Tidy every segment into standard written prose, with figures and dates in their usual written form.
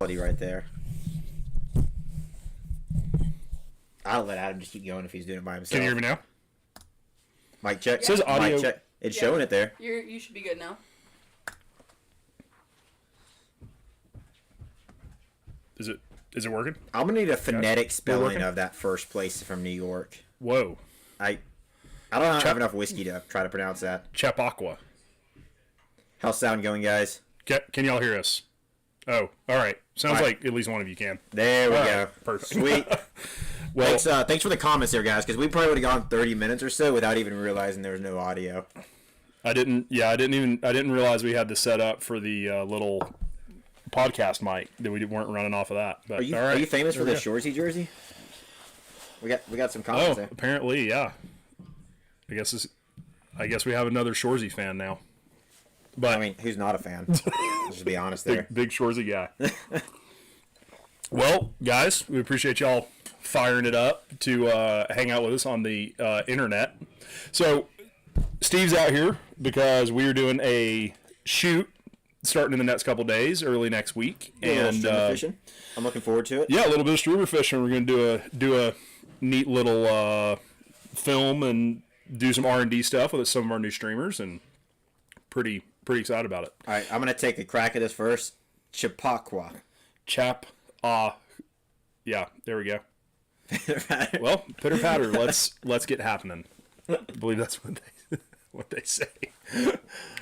quality right there. I'll let Adam just keep going if he's doing it by himself. Can you hear me now? Mic check. It says audio. Mic check. It's showing it there. You should be good now. Is it working? I'm gonna need a phonetic spelling of that first place from New York. Whoa. I don't have enough whiskey to try to pronounce that. Chappaqua. How's sound going, guys? Can y'all hear us? Oh, all right. Sounds like at least one of you can. There we go. Perfect. Sweet. Well, thanks for the comments there, guys, because we probably would have gone 30 minutes or so without even realizing there was no audio. I didn't realize we had this set up for the little podcast mic that we weren't running off of that. But are you famous for the Shoresy jersey? We got some comments there. Apparently, yeah. I guess we have another Shoresy fan now. But I mean, who's not a fan? Let's just be honest there. Big Shoresy guy. Well, guys, we appreciate y'all firing it up to hang out with us on the internet. So, Steve's out here because we're doing a shoot starting in the next couple days, early next week, and fishing. I'm looking forward to it. Yeah, a little bit of streamer fishing. We're gonna do a neat little film and do some R&D stuff with some of our new streamers, and pretty excited about it. All right, I'm gonna take a crack at this first. Chappaqua. Yeah, there we go. Well, pitter patter. Let's get happening. I believe that's what they say. Is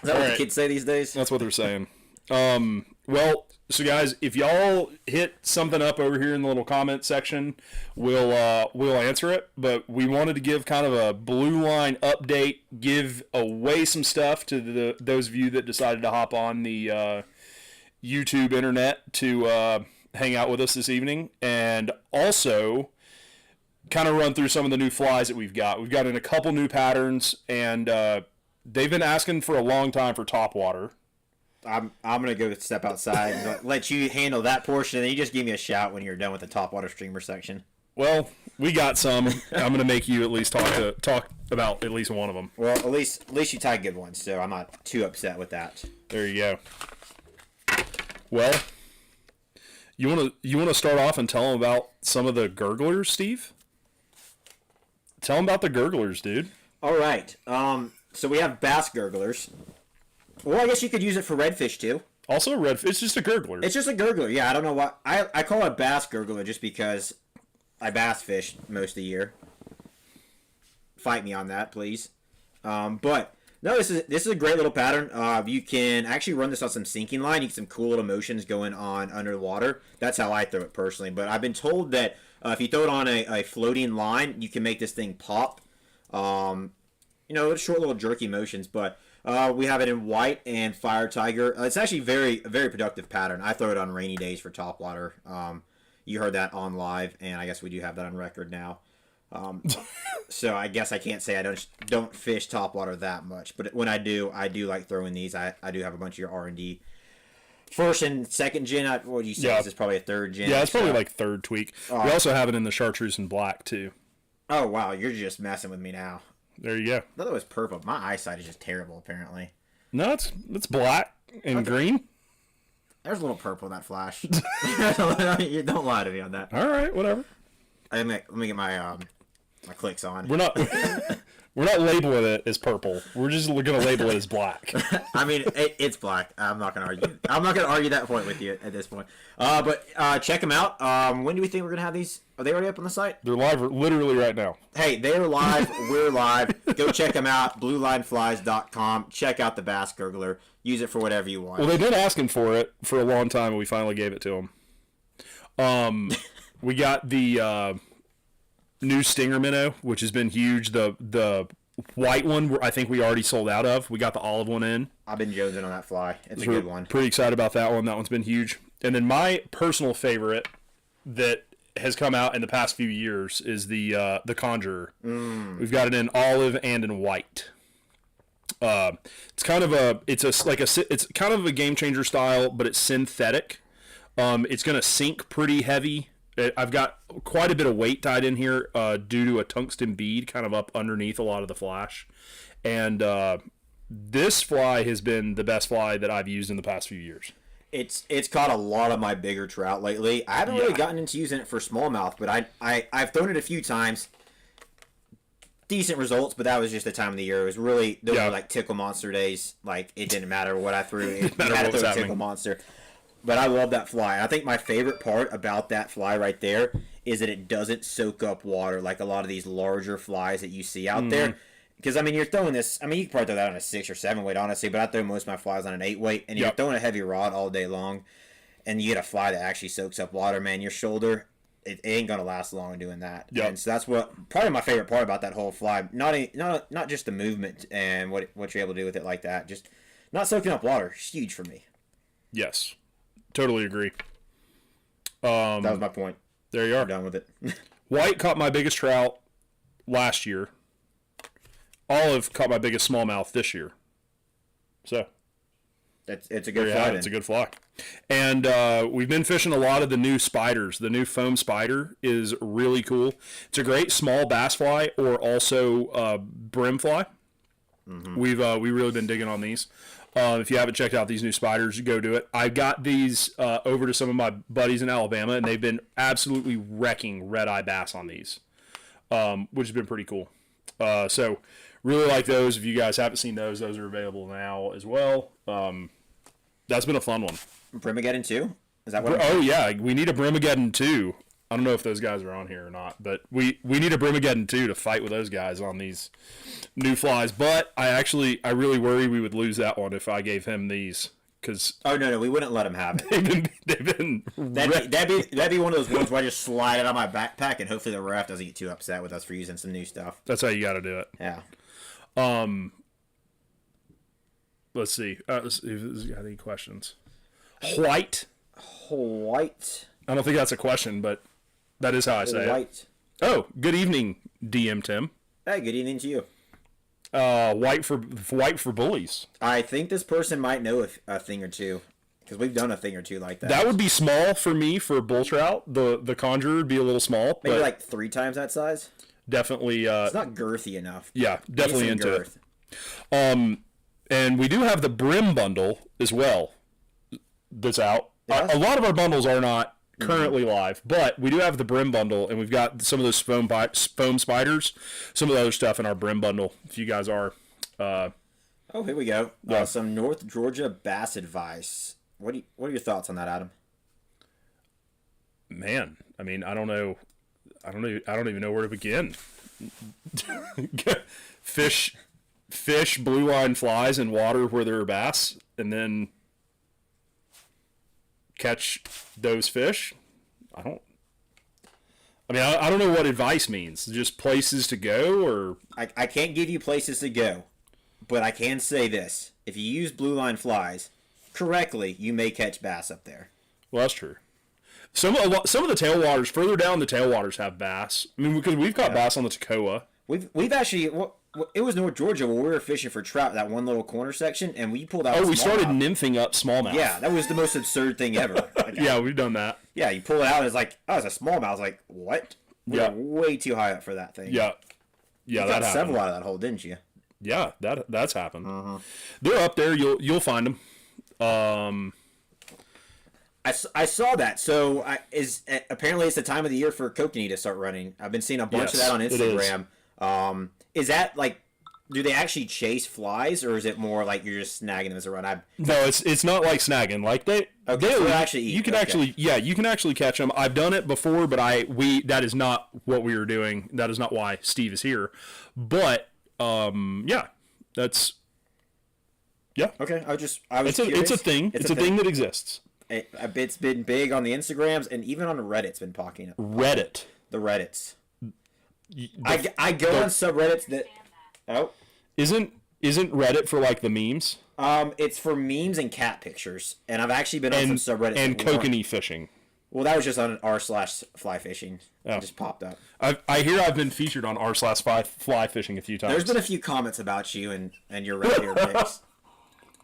that what the kids say these days? That's what they're saying. Well, so guys, if y'all hit something up over here in the little comment section, we'll answer it. But we wanted to give kind of a blue line update, give away some stuff to those of you that decided to hop on the YouTube internet to hang out with us this evening, and also kind of run through some of the new flies that we've got. We've got in a couple new patterns, and they've been asking for a long time for topwater. I'm gonna go step outside and let you handle that portion, and then you just give me a shout when you're done with the topwater streamer section. Well, we got some. I'm gonna make you at least talk about at least one of them. Well, at least you tied good ones, so I'm not too upset with that. There you go. Well, you wanna start off and tell them about some of the gurglers, Steve? Tell them about the gurglers, dude. All right. So we have Bassgurglers. Well, I guess you could use it for redfish too. Also, redfish. It's just a gurgler. It's just a gurgler. Yeah, I don't know why. I call it Bassgurgler just because I bass fish most of the year. Fight me on that, please. But no, this is a great little pattern. You can actually run this on some sinking line. You get some cool little motions going on under the water. That's how I throw it personally. But I've been told that if you throw it on a floating line, you can make this thing pop. Short little jerky motions, but we have it in white and fire tiger. It's actually a very productive pattern. I throw it on rainy days for topwater. You heard that on live, and I guess we do have that on record now. So I guess I can't say I don't fish topwater that much, but when I do like throwing these. I do have a bunch of your R&D. First and second gen, what would you say? Yeah. This is probably a third gen. Yeah, it's probably like third tweak. We also have it in the chartreuse and black, too. Oh, wow. You're just messing with me now. There you go. I thought it was purple. My eyesight is just terrible, apparently. No, it's black and green. There's a little purple in that flash. Don't lie to me on that. All right, whatever. Let me get my clicks on. We're not labeling it as purple. We're just going to label it as black. I mean, it's black. I'm not going to argue. I'm not going to argue that point with you at this point. But check them out. When do we think we're going to have these? Are they already up on the site? They're live literally right now. Hey, they're live. We're live. Go check them out. BlueLineFlies.com. Check out the Bassgurgler. Use it for whatever you want. Well, they've been asking for it for a long time, and we finally gave it to them. We got the new stinger minnow, which has been huge. The white one, I think we already sold out of. We got the olive one in. I've been jonesing on that fly. It's a good one. Pretty excited about that one. That one's been huge. And then my personal favorite that has come out in the past few years is the Conjurer. We've got it in olive and in white. It's kind of a game changer style, but it's synthetic. It's going to sink pretty heavy. I've got quite a bit of weight tied in here due to a tungsten bead kind of up underneath a lot of the flash. And this fly has been the best fly that I've used in the past few years. It's caught a lot of my bigger trout lately. I haven't really gotten into using it for smallmouth, but I've thrown it a few times. Decent results, but that was just the time of the year. It was really those were like Tickle Monster days. Like it didn't matter what I threw. You had to throw a Tickle Monster. But I love that fly. I think my favorite part about that fly right there is that it doesn't soak up water like a lot of these larger flies that you see out there. Because, I mean, you're throwing this... I mean, you can probably throw that on a 6 or 7 weight, honestly, but I throw most of my flies on an 8 weight, and you're throwing a heavy rod all day long, and you get a fly that actually soaks up water, man. Your shoulder, it ain't going to last long doing that. Yep. And so that's probably my favorite part about that whole fly. Not just the movement and what you're able to do with it like that. Just not soaking up water. It's huge for me. Yes. Totally agree. That was my point. There you are. I'm done with it. White caught my biggest trout last year. Olive caught my biggest smallmouth this year. So it's a good fly. It's a good fly. And we've been fishing a lot of the new spiders. The new foam spider is really cool. It's a great small bass fly or also brim fly. We've really been digging on these. If you haven't checked out these new spiders, go do it. I got these over to some of my buddies in Alabama, and they've been absolutely wrecking red-eye bass on these, which has been pretty cool. So really like those. If you guys haven't seen those are available now as well. That's been a fun one. Brimageddon 2? Is that what? Oh, yeah. We need a Brimageddon 2. I don't know if those guys are on here or not, but we need a Brimageddon 2 to fight with those guys on these new flies. But I really worry we would lose that one if I gave him these. No, we wouldn't let him have it. That'd be one of those ones where I just slide it on my backpack and hopefully the ref doesn't get too upset with us for using some new stuff. That's how you got to do it. Yeah. Let's see. Let's see if there's got any questions. White. I don't think that's a question, but that is how I say it. Oh, good evening, DM Tim. Hey, good evening to you. White for bullies. I think this person might know a thing or two because we've done a thing or two like that. That would be small for me for bull trout. The conjurer would be a little small. Maybe like 3 times that size. Definitely. It's not girthy enough. Yeah, definitely into girth. It. And we do have the brim bundle as well. That's out. Yeah. A lot of our bundles are not currently live, but we do have the brim bundle, and we've got some of those foam spiders, some of the other stuff in our brim bundle. If you guys are, here we go. Some North Georgia bass advice. What are your thoughts on that, Adam? Man, I mean, I don't know. I don't even know where to begin. Fish blue line flies in water where there are bass, and then catch those fish. I don't know what advice means. Just places to go, or I can't give you places to go, but I can say this: if you use blue line flies correctly, you may catch bass up there. Well, that's true. Some of the tailwaters further down the tailwaters have bass. I mean, because we've got bass on the Toccoa. We've actually. It was North Georgia where we were fishing for trout, that one little corner section, and we pulled out. We started nymphing up smallmouth. Yeah, that was the most absurd thing ever. Yeah, we've done that. Yeah, you pull it out, and it's like, oh, it's a smallmouth. I was like, what? We're way too high up for that thing. Yeah, you that got happened. several out of that hole, didn't you? Yeah, that's happened. They're up there. You'll find them. I saw that. So apparently it's the time of the year for Kokanee to start running. I've been seeing a bunch of that on Instagram. Is that like, do they actually chase flies, or is it more like you're just snagging them as a run? No, it's not like snagging. Like they actually eat. You can actually catch them. I've done it before, but that is not what we were doing. That is not why Steve is here. But that's. Yeah. Okay. I was curious. It's a thing. It's a thing that exists. It's been big on the Instagrams, and even on Reddit it's been popping up. Reddit. The Reddits. I go on subreddits that. Oh. Isn't Reddit for like the memes? It's for memes and cat pictures, and I've actually been on some subreddits and Kokanee fishing. Well, that was just on r/fly fishing. It just popped up. I hear I've been featured on r/fly fishing a few times. There's been a few comments about you and your red hair pics.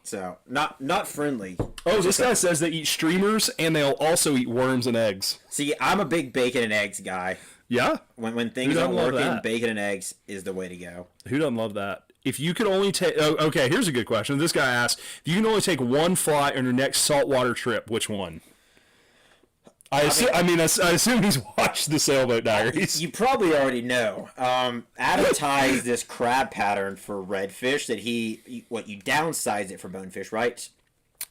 So not friendly. Oh, this guy says they eat streamers and they'll also eat worms and eggs. See, I'm a big bacon and eggs guy. Yeah. When things aren't working, bacon and eggs is the way to go. Who doesn't love that? if you could only take, okay, here's a good question. This guy asked, if you can only take one fly on your next saltwater trip, which one? I assume he's watched the Sailboat Diaries. You probably already know. Adam ties this crab pattern for redfish that you downsize it for bonefish, right?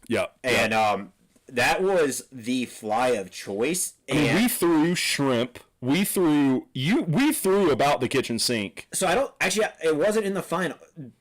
Yeah. And that was the fly of choice. And we threw shrimp. We threw about the kitchen sink. So it wasn't in the final.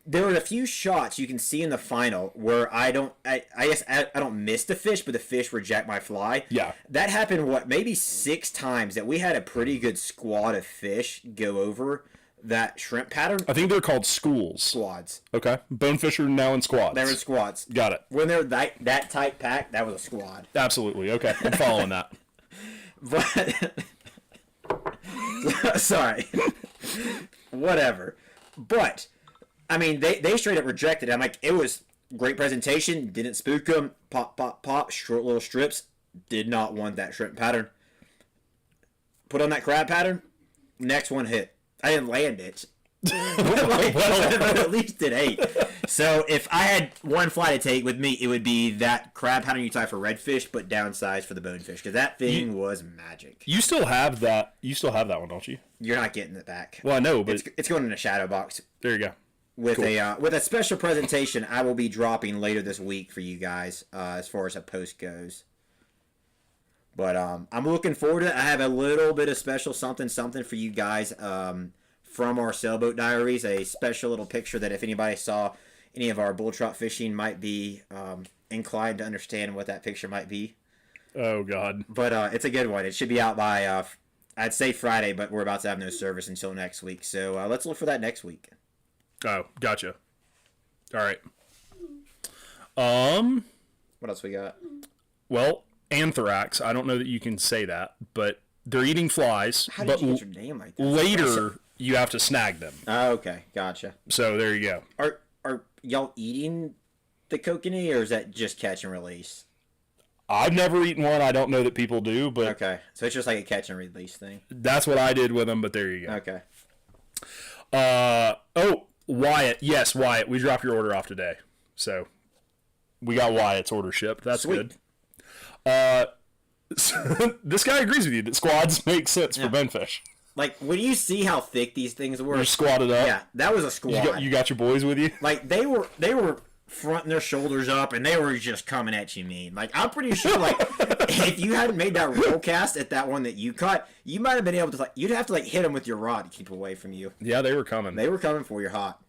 There were a few shots you can see in the final where I guess I don't miss the fish, but the fish reject my fly. Yeah. That happened, maybe 6 times that we had a pretty good squad of fish go over that shrimp pattern. I think they're called schools. Squads. Okay. Bonefish are now in squads. They were in squads. Got it. When they're that tight packed, that was a squad. Absolutely. Okay. I'm following that. But... Sorry. Whatever. But, I mean, they straight up rejected it. I'm like, it was great presentation. Didn't spook them. Pop, pop, pop. Short little strips. Did not want that shrimp pattern. Put on that crab pattern. Next one hit. I didn't land it. But at least it ate. So if I had one fly to take with me, it would be that crab pattern you tie for redfish, but downsized for the bonefish, because that thing was magic. You still have that. You still have that one, don't you? You're not getting it back. Well, I know, but it's going in a shadow box. There you go. With a special presentation I will be dropping later this week for you guys, as far as a post goes. But I'm looking forward to it. I have a little bit of special something for you guys. From our Sailboat Diaries, a special little picture that if anybody saw any of our bull trout fishing might be inclined to understand what that picture might be. Oh, God. But it's a good one. It should be out by, I'd say Friday, but we're about to have no service until next week. So let's look for that next week. Oh, gotcha. All right. What else we got? Well, anthrax. I don't know that you can say that, but they're eating flies. How did you get your name right there? Later... You have to snag them. Oh, okay. Gotcha. So there you go. Are y'all eating the kokanee, or is that just catch and release? I've never eaten one. I don't know that people do, but... Okay. So it's just like a catch and release thing. That's what I did with them, but there you go. Okay. Wyatt. Yes, Wyatt. We dropped your order off today. So we got Wyatt's order shipped. That's Sweet. Good. This guy agrees with you that squads make sense for bonefish. Like, when you see how thick these things were... You're squatted up? Yeah, that was a squad. You got your boys with you? Like, they were fronting their shoulders up, and they were just coming at you mean. Like, I'm pretty sure, like, if you hadn't made that roll cast at that one that you caught, you might have been able to, like, you'd have to, like, hit them with your rod to keep away from you. Yeah, they were coming. They were coming for you hot.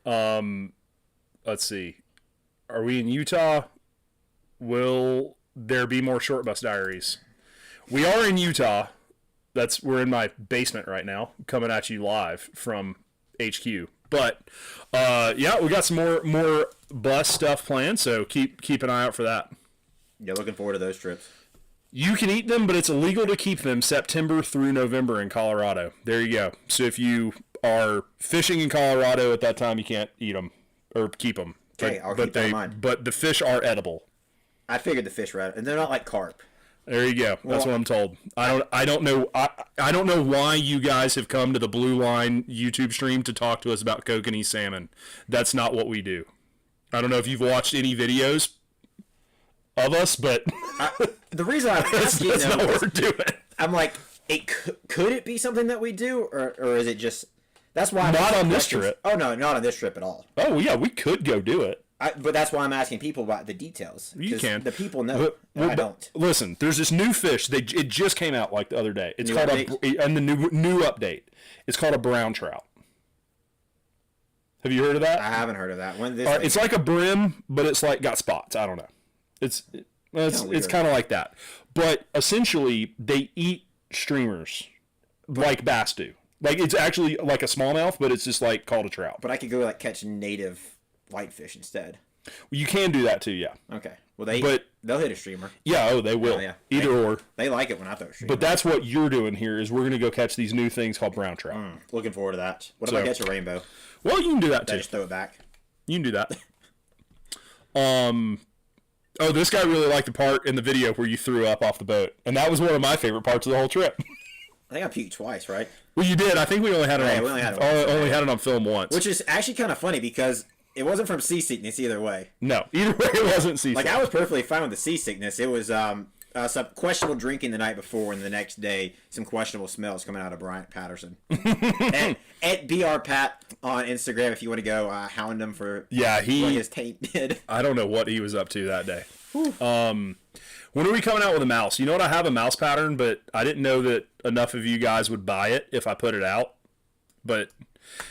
Let's see. Are we in Utah? Will there be more short bus diaries? We are in Utah. We're in my basement right now, coming at you live from HQ. But yeah, we got some more bus stuff planned, so keep an eye out for that. Yeah, looking forward to those trips. You can eat them, but it's illegal to keep them September through November in Colorado. There you go. So if you are fishing in Colorado at that time, you can't eat them or keep them. Okay, I'll keep that in mind. But the fish are edible. I figured the fish were edible, and they're not like carp. There you go. That's what I'm told. I don't know. I don't know why you guys have come to the Blue Line YouTube stream to talk to us about kokanee salmon. That's not what we do. I don't know if you've watched any videos of us, but the reason I'm asking, that's not what we're doing. I'm like, could it be something that we do, or is it just? That's why I'm not on this trip. Oh no, not on this trip at all. Oh yeah, we could go do it. But that's why I'm asking people about the details. You can. The people know. I don't. Listen, there's this new fish. It just came out like the other day. It's called and the new update. It's called a brown trout. Have you heard of that? I haven't heard of that. It's like a brim, but it's like got spots. I don't know. It's kind of like that. But essentially, they eat streamers like bass do. Like it's actually like a smallmouth, but it's just like called a trout. But I could go like catch native whitefish instead. Well, you can do that too, yeah. Okay. Well, they'll hit a streamer. Yeah, they will. Yeah. Either or. They like it when I throw a streamer. But that's what you're doing here is we're going to go catch these new things called brown trout. Looking forward to that. What if I catch a rainbow? Well, you can do that too. Just throw it back. You can do that. This guy really liked the part in the video where you threw up off the boat. And that was one of my favorite parts of the whole trip. I think I puked twice, right? Well, you did. I think we only had it on. We only had it on film once. Which is actually kind of funny because it wasn't from seasickness either way. No, either way it wasn't seasickness. Like I was perfectly fine with the seasickness. It was some questionable drinking the night before, and the next day some questionable smells coming out of Bryant Patterson. at BR Pat on Instagram if you want to go hound him for what his tape did. I don't know what he was up to that day. When are we coming out with a mouse? You know what? I have a mouse pattern, but I didn't know that enough of you guys would buy it if I put it out. But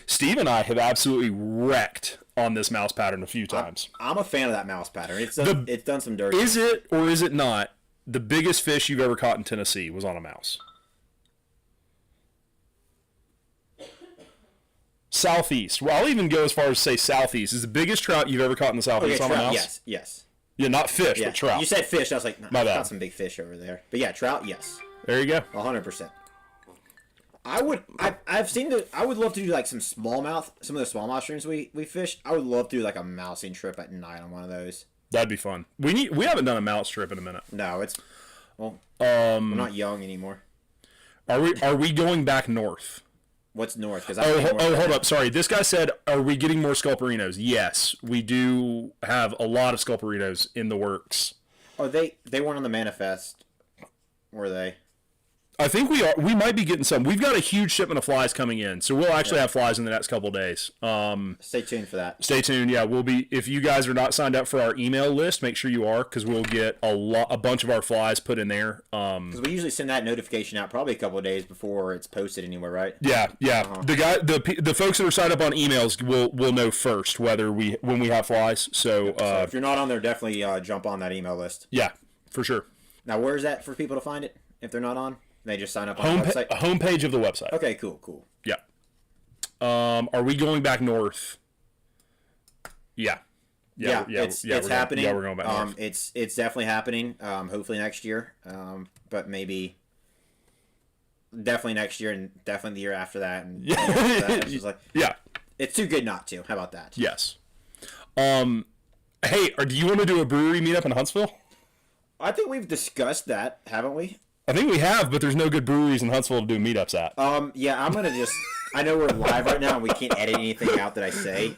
Steve and I have absolutely wrecked on this mouse pattern a few times. I'm a fan of that mouse pattern. It's done some dirt. Is it or is it not the biggest fish you've ever caught in Tennessee was on a mouse? Southeast. Well, I'll even go as far as say southeast. Is the biggest trout you've ever caught in the southeast on a mouse? Yes. Yeah, not fish, but trout. You said fish. I was like, no, My bad. Got some big fish over there. But yeah, trout, yes. There you go. 100%. I would love to do like some smallmouth, some of the smallmouth streams we fish. I would love to do like a mousing trip at night on one of those. That'd be fun. We haven't done a mouse trip in a minute. No, we're not young anymore. Are we going back north? What's north? Hold up. Sorry. This guy said, are we getting more sculperinos? Yes, we do have a lot of sculperinos in the works. Oh, they weren't on the manifest, were they? I think we are. We might be getting some. We've got a huge shipment of flies coming in, so we'll actually have flies in the next couple of days. Stay tuned for that. Stay tuned. Yeah, we'll be. If you guys are not signed up for our email list, make sure you are, because we'll get a bunch of our flies put in there. Because we usually send that notification out probably a couple of days before it's posted anywhere, right? Yeah. The folks that are signed up on emails will know first when we have flies. So if you're not on there, definitely jump on that email list. Yeah, for sure. Now, where is that for people to find it if they're not on? They just sign up on the website? Homepage of the website. Okay, cool. Yeah. Are we going back north? Yeah. It's happening. Yeah, we're going back north. It's definitely happening. Hopefully next year. But maybe definitely next year and definitely the year after that. And it's just like, it's too good not to. How about that? Yes. Hey, do you want to do a brewery meetup in Huntsville? I think we've discussed that, haven't we? I think we have, but there's no good breweries in Huntsville to do meetups at. Yeah, I'm gonna just. I know we're live right now, and we can't edit anything out that I say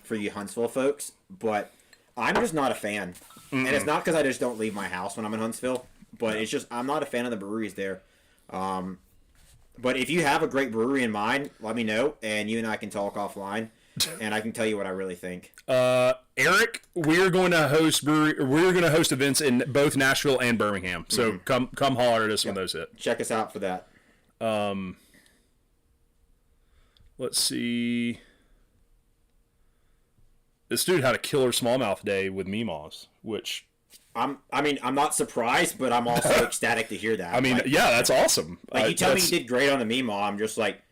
for you Huntsville folks, but I'm just not a fan, and it's not because I just don't leave my house when I'm in Huntsville, but it's just I'm not a fan of the breweries there. But if you have a great brewery in mind, let me know, and you and I can talk offline, and I can tell you what I really think. Eric, we're going to host events in both Nashville and Birmingham. So come holler at us when those hit. Check us out for that. Let's see. This dude had a killer smallmouth day with Meemaws, which I'm not surprised, but I'm also ecstatic to hear that. I mean, that's awesome. Like you tell me you did great on the Meemaw, I'm just like,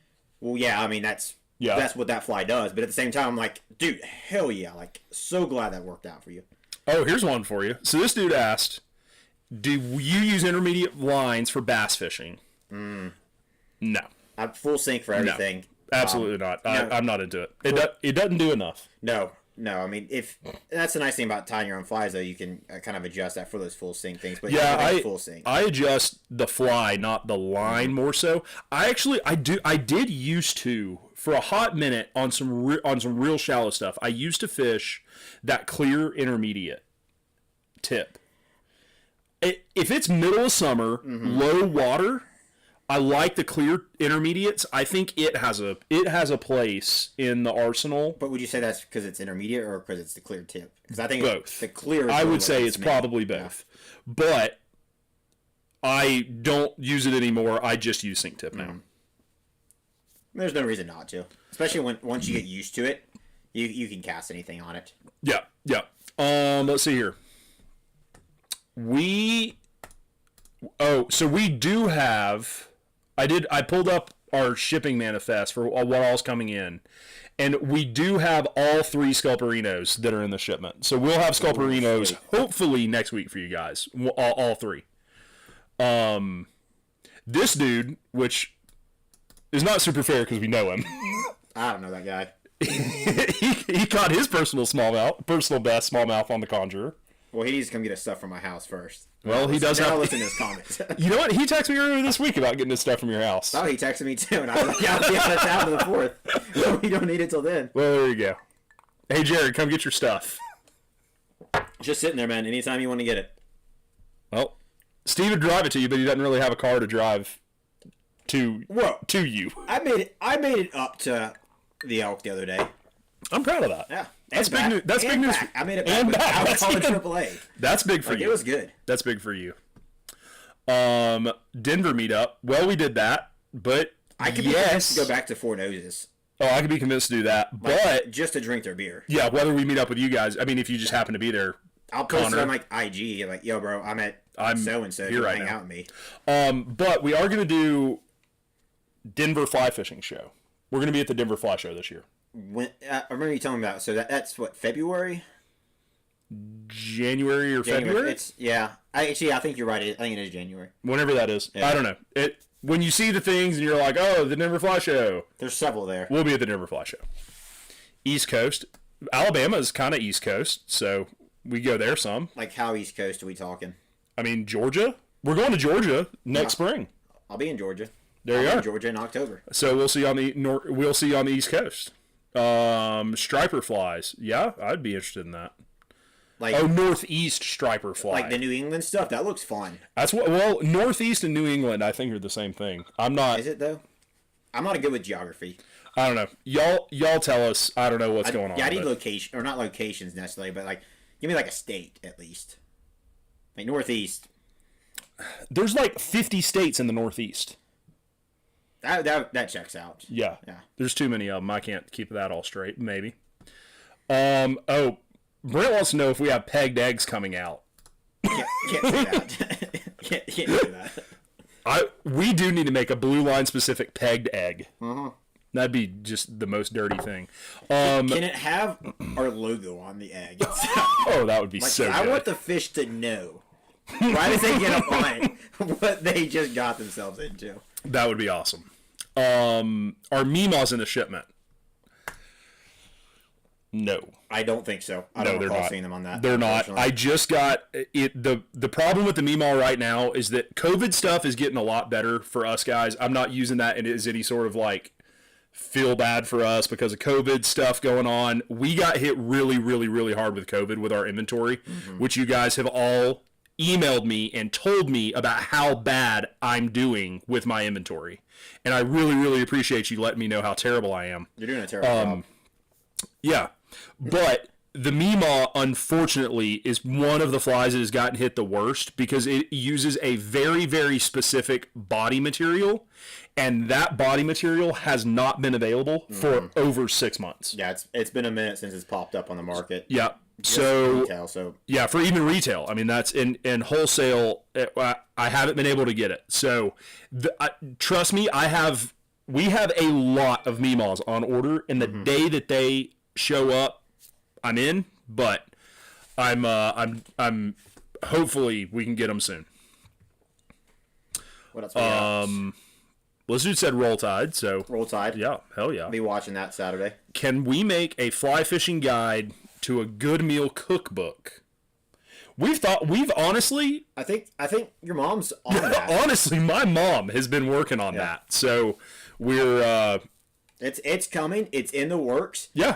well, yeah. I mean, that's what that fly does. But at the same time, I'm like, dude, hell yeah! Like, so glad that worked out for you. Oh, here's one for you. So this dude asked, do you use intermediate lines for bass fishing? No. I'm full sink for everything. No, absolutely not. I'm not into it. It doesn't do enough. No. I mean, if that's the nice thing about tying your own flies, though, you can kind of adjust that for those full sink things. But full sink. I adjust the fly, not the line, more so. I did used to for a hot minute on some real shallow stuff. I used to fish that clear intermediate tip. If it's middle of summer, low water, I like the clear intermediates. I think it has a place in the arsenal. But would you say that's because it's intermediate or because it's the clear tip? Because I think both. The clear. I would say it's probably both. Yeah. But I don't use it anymore. I just use sink tip now. There's no reason not to, especially once you get used to it, you can cast anything on it. Yeah. Let's see here. So we do have. I pulled up our shipping manifest for what all's coming in, and we do have all 3 Sculperinos that are in the shipment. So we'll have Sculperinos hopefully next week for you guys, all 3. This dude, which is not super fair because we know him. I don't know that guy. he caught his personal best smallmouth on the Conjurer. Well, he needs to come get his stuff from my house first. Well, he does have. Listen to his comments. You know what? He texted me earlier this week about getting his stuff from your house. Oh, he texted me too, and I was like, yeah, that's out of the 4th. So we don't need it till then. Well, there you go. Hey, Jared, come get your stuff. Just sitting there, man. Anytime you want to get it. Well, Steve would drive it to you, but he doesn't really have a car to drive to you. I made it up to the Elk the other day. I'm proud of that. Yeah. That's big news. That's big news. I made it back without calling AAA. That's big for you. It was good. That's big for you. Denver meetup. Well, we did that, but I could be convinced to go back to Four Noses. Oh, I could be convinced to do that, but just to drink their beer. Yeah, whether we meet up with you guys. I mean, if you just happen to be there, I'll post it on like IG, like, yo, bro, I'm so and so. Here right hang now. out with me. But we are going to do Denver fly fishing show. We're going to be at the Denver Fly Show this year. When I remember you telling me about. So that's what, February, January or February. I think you're right. I think it is January. Whenever that is, yeah. I don't know. When you see the things and you're like, oh, the Denver Fly Show. There's several there. We'll be at the Denver Fly Show. East Coast, Alabama is kind of East Coast, so we go there some. Like how East Coast are we talking? I mean, Georgia. We're going to Georgia next spring. I'll be in Georgia. There you are. In Georgia in October. So we'll see on the East Coast. Striper flies. Yeah, I'd be interested in that. Like Northeast striper fly. Like the New England stuff. That looks fun. That's what. Well, Northeast and New England, I think, are the same thing. I'm not. Is it though? I'm not good with geography. I don't know. Y'all tell us. I don't know what's going on. Yeah, I need location, or not locations necessarily, but like give me like a state at least. Like Northeast. There's like 50 states in the Northeast. That checks out. Yeah. There's too many of them. I can't keep that all straight. Maybe. Oh, Brent wants to know if we have pegged eggs coming out. Can't say that. can't do that. We do need to make a blue line specific pegged egg. Uh-huh. That'd be just the most dirty thing. Can it have our logo on the egg? Oh, that would be so good. I want the fish to know right as they get up on what they just got themselves into. That would be awesome. Are Meemaws in the shipment? No. I don't think so. I don't recall seeing them on that. They're not. I just got it. The problem with the Meemaw right now is that COVID stuff is getting a lot better for us guys. I'm not using that as any sort of like feel bad for us because of COVID stuff going on. We got hit really, really, really hard with COVID with our inventory, which you guys have all emailed me and told me about how bad I'm doing with my inventory. And I really, really appreciate you letting me know how terrible I am. You're doing a terrible job. Yeah. But the Meemaw, unfortunately, is one of the flies that has gotten hit the worst because it uses a very, very specific body material. And that body material has not been available for over 6 months. Yeah, it's been a minute since it's popped up on the market. Yeah. Yeah, for even retail. I mean, that's in wholesale. I haven't been able to get it. So, trust me, we have a lot of Meemaws on order, and the day that they show up, I'm in. But I'm hopefully we can get them soon. What else? Well, this dude said Roll Tide, so Roll Tide. Yeah, hell yeah. I'll be watching that Saturday. Can we make a fly fishing guide to a good meal cookbook? We've honestly. I think your mom's on that. Honestly, my mom has been working on that, so we're. It's coming. It's in the works. Yeah.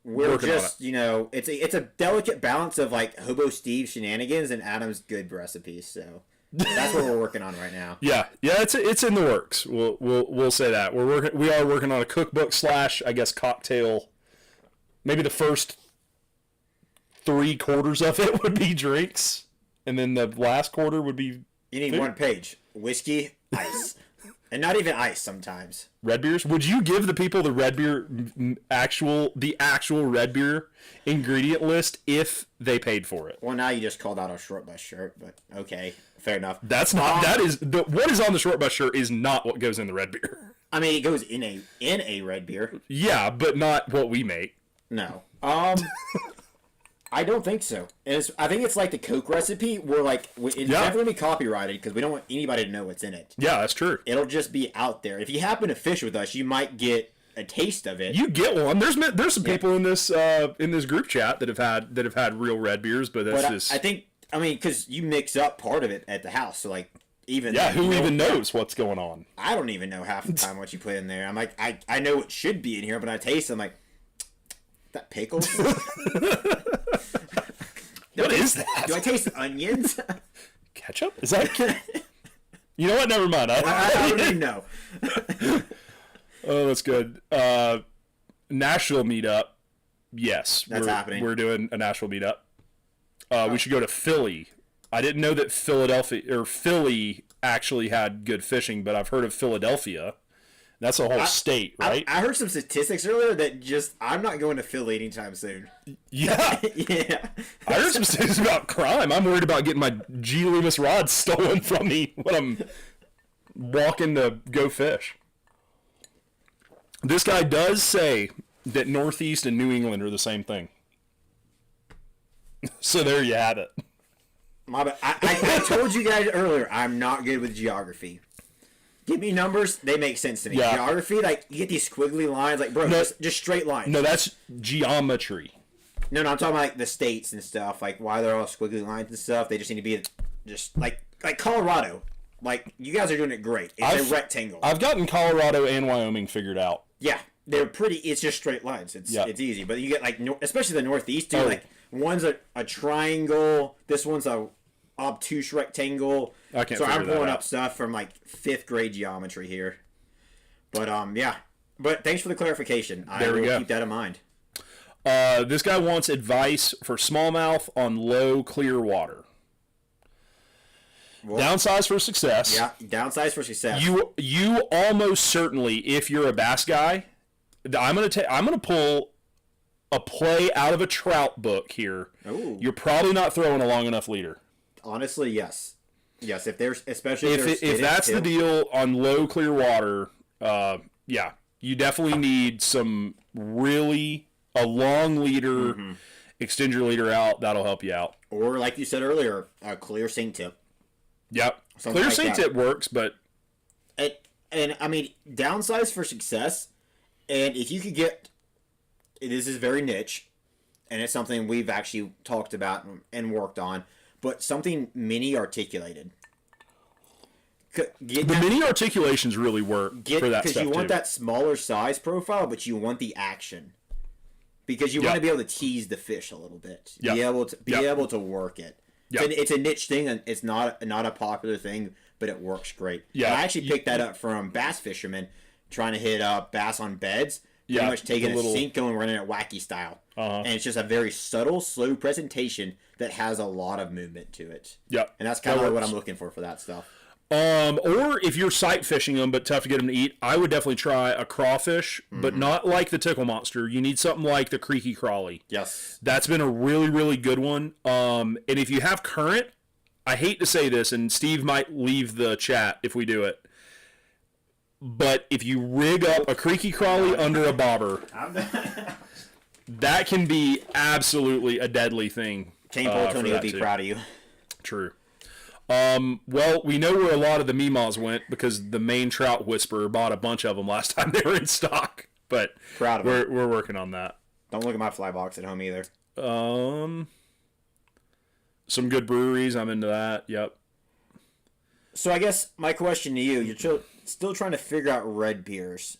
We're just it's a delicate balance of like Hobo Steve shenanigans and Adam's good recipes. So. That's what we're working on right now. Yeah, it's in the works. We'll say that we are working on a cookbook / I guess cocktail. Maybe the first 3/4 of it would be drinks, and then the last quarter would be. You need food. 1 page: whiskey, ice, and not even ice sometimes. Red beers. Would you give the people the red beer the actual red beer ingredient list if they paid for it? Well, now you just called out a short bus shirt, but okay. Fair enough. That's not. That is what is on the short bus shirt is not what goes in the red beer. I mean, it goes in a red beer. Yeah, but not what we make. No. I don't think so. I think it's like the Coke recipe. Where like it's never gonna be copyrighted because we don't want anybody to know what's in it. Yeah, that's true. It'll just be out there. If you happen to fish with us, you might get a taste of it. You get one. There's some people in this group chat that have had real red beers, but that's just. I mean, because you mix up part of it at the house, so like even who even knows what's going on? I don't even know half the time what you put in there. I'm like, I know what should be in here, but I taste. I'm like, that pickles. What is that? Do I taste onions? Ketchup? Is that? You know what? Never mind. I don't even know. Oh, that's good. Nashville meetup. Yes, that's happening. We're doing a Nashville meetup. We should go to Philly. I didn't know that Philly actually had good fishing, but I've heard of Philadelphia. That's a whole state, right? I heard some statistics earlier that I'm not going to Philly anytime soon. Yeah. Yeah. I heard some statistics about crime. I'm worried about getting my G. Loomis rod stolen from me when I'm walking to go fish. This guy does say that Northeast and New England are the same thing. So there you have it. I told you guys earlier, I'm not good with geography. Give me numbers, they make sense to me. Yeah. Geography, like, you get these squiggly lines, like, bro, just straight lines. No, that's geometry. No, I'm talking about, like, the states and stuff, like, why they're all squiggly lines and stuff. They just need to be just, like Colorado. Like, you guys are doing it great. It's a rectangle. I've gotten Colorado and Wyoming figured out. Yeah, they're pretty, it's just straight lines. It's easy. But you get, like, especially the Northeast, dude, like, one's a triangle, this one's a obtuse rectangle. I can't. So I'm pulling out up stuff from like 5th grade geometry here. But yeah. But thanks for the clarification. I will keep that in mind. This guy wants advice for smallmouth on low clear water. Well, downsize for success. Yeah, downsize for success. You almost certainly, if you're a bass guy, I'm gonna pull a play out of a trout book here. Ooh. You're probably not throwing a long enough leader. Honestly, yes. Yes, if that's the deal on low clear water, yeah, you definitely need a long leader. Mm-hmm. Extend your leader out. That'll help you out. Or like you said earlier, a clear sink tip. Yep, something clear sink tip works, but and I mean downsize for success. And if you could get, this is very niche, and it's something we've actually talked about and worked on. But something mini articulated. Mini articulations really work for that stuff, because you want that smaller size profile, but you want the action. Because you want to be able to tease the fish a little bit. Yep. Be able to work it. Yep. It's a niche thing, and it's not a popular thing, but it works great. Yeah. And I actually picked that up from bass fishermen trying to hit bass on beds. Pretty much taking a Cinco and running it wacky style. And it's just a very subtle, slow presentation that has a lot of movement to it. Yep. And that's kind of what I'm looking for that stuff. Or if you're sight fishing them but tough to get them to eat, I would definitely try a crawfish, but not like the Tickle Monster. You need something like the Creaky Crawly. Yes. That's been a really, really good one. And if you have current, I hate to say this, and Steve might leave the chat if we do it, but if you rig up a Creaky Crawly under a bobber, that can be absolutely a deadly thing. Kane Tony would be proud of you. True. Well, we know where a lot of the Meemaws went because the main Trout Whisperer bought a bunch of them last time they were in stock. But proud of them. We're working on that. Don't look at my fly box at home either. Some good breweries. I'm into that. Yep. So I guess my question to you: you're still trying to figure out red beers.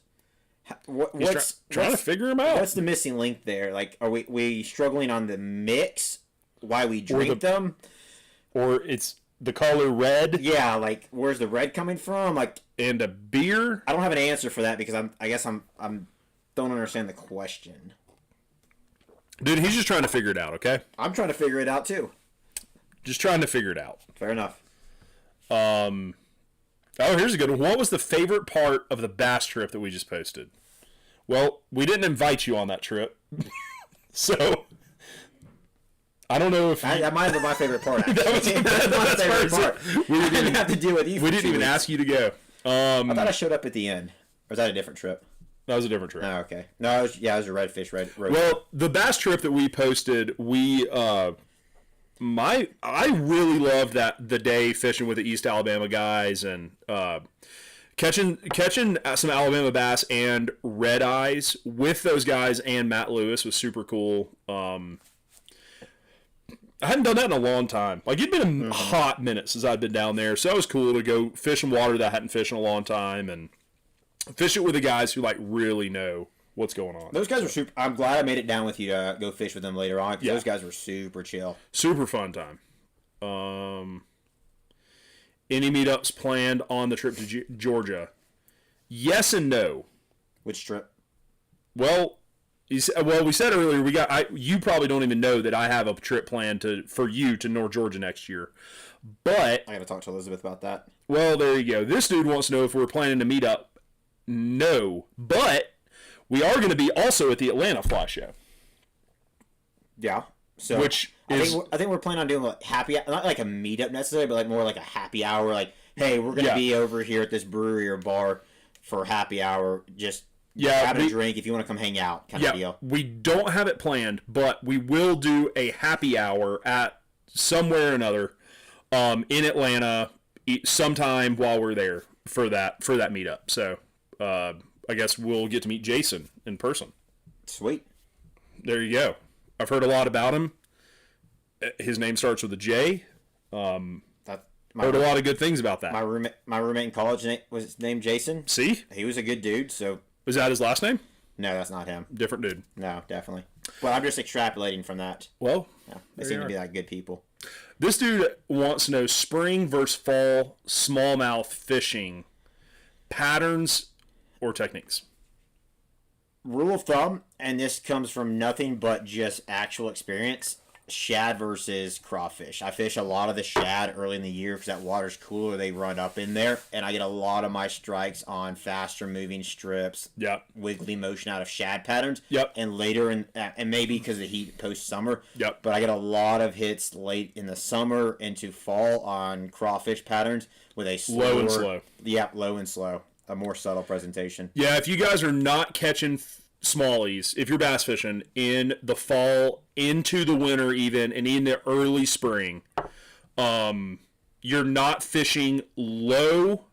What's trying to figure them out? What's the missing link there? Like, are we struggling on the mix? Why we drink them? Or it's the color red? Yeah, like where's the red coming from? Like, and a beer? I don't have an answer for that because I guess I'm don't understand the question. Dude, he's just trying to figure it out. Okay. I'm trying to figure it out too. Just trying to figure it out. Fair enough. Oh, here's a good one. What was the favorite part of the bass trip that we just posted? Well, we didn't invite you on that trip. So, I don't know if... That might have been my favorite part, actually. That's my favorite part. We didn't have to deal with you. We didn't even ask you to go. I thought I showed up at the end. Or was that a different trip? That was a different trip. Oh, okay. No, it was a redfish. Well, the bass trip that we posted, I really loved the day fishing with the East Alabama guys, and Catching some Alabama bass and red eyes with those guys and Matt Lewis was super cool. I hadn't done that in a long time. Like, it'd been a hot minute since I'd been down there, so it was cool to go fish in water that I hadn't fished in a long time and fish it with the guys who, like, really know what's going on. Those guys were super. I'm glad I made it down with you to go fish with them later on, because those guys were super chill. Super fun time. Any meetups planned on the trip to Georgia? Yes and no. Which trip? Well, we said earlier you probably don't even know that I have a trip planned for you to North Georgia next year. But I got to talk to Elizabeth about that. Well, there you go. This dude wants to know if we're planning to meet up. No, but we are going to be also at the Atlanta Fly Show. Yeah. So I think we're planning on doing like not like a meetup necessarily, but like more like a happy hour. Like, hey, we're going to be over here at this brewery or bar for happy hour. Just have a drink if you want to come hang out, kind of deal. We don't have it planned, but we will do a happy hour at somewhere or another in Atlanta sometime while we're there for that meetup. So I guess we'll get to meet Jason in person. Sweet. There you go. I've heard a lot about him. His name starts with a J. Heard a lot of good things about that. My roommate in college was named Jason. See? He was a good dude, so... Was that his last name? No, that's not him. Different dude. No, definitely. Well, I'm just extrapolating from that. Well... Yeah, they seem to be like good people. This dude wants to know spring versus fall smallmouth fishing patterns or techniques. Rule of thumb, and this comes from nothing but just actual experience, shad versus crawfish. I fish a lot of the shad early in the year because that water's cooler. They run up in there, and I get a lot of my strikes on faster moving strips, wiggly motion out of shad patterns. And later, and maybe because of the heat post-summer, but I get a lot of hits late in the summer into fall on crawfish patterns with a slower, low and slow. Yeah, low and slow. A more subtle presentation. Yeah, if you guys are not catching smallies, if you're bass fishing in the fall, into the winter even, and in the early spring, you're not fishing low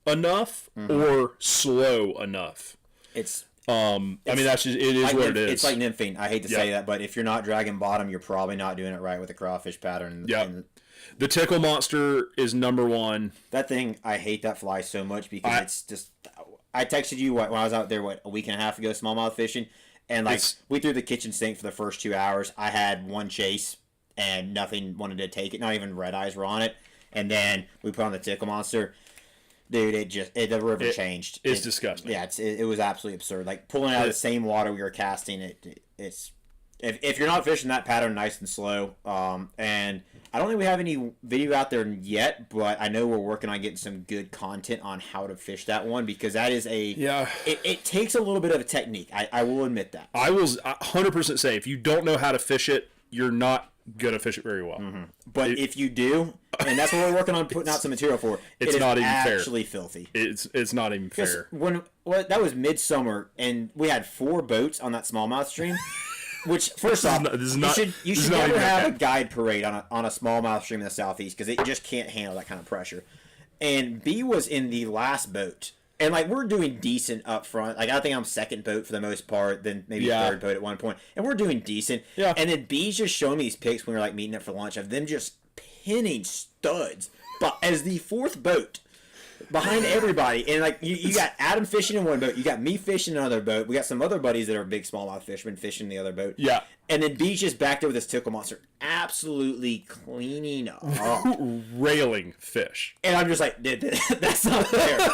enough or slow enough. I mean, that's just, it is like what it is. It's like nymphing. I hate to say that, but if you're not dragging bottom, you're probably not doing it right with the crawfish pattern. The Tickle Monster is number one. That thing, I hate that fly so much because it's just... I texted you when I was out there, a week and a half ago, smallmouth fishing, and we threw the kitchen sink for the first 2 hours. I had one chase, and nothing wanted to take it. Not even red eyes were on it. And then we put on the Tickle Monster. Dude, the river changed. It's disgusting. Yeah, it was absolutely absurd. Like, pulling out of the same water we were casting, it's... If you're not fishing that pattern nice and slow, and I don't think we have any video out there yet, but I know we're working on getting some good content on how to fish that one, because that is it takes a little bit of a technique. I will admit that. I will 100% say if you don't know how to fish it, you're not going to fish it very well. But if you do, and that's what we're working on putting out some material for, it's not even fair. It's actually filthy. It's not even fair. That was midsummer, and we had 4 boats on that smallmouth stream. Which, first off, you should never have a guide parade on a smallmouth stream in the southeast because it just can't handle that kind of pressure. And B was in the last boat. And, we're doing decent up front. I think I'm second boat for the most part, then maybe third boat at one point. And we're doing decent. Yeah. And then B's just showing me these pics when we were, meeting up for lunch of them just pinning studs. But as the 4th boat behind everybody, and you got Adam fishing in one boat, you got me fishing in another boat, we got some other buddies that are big smallmouth fishermen fishing in the other boat, and then B's just back there with this Tickle Monster, absolutely cleaning up, railing fish, and I'm just like, that's not fair.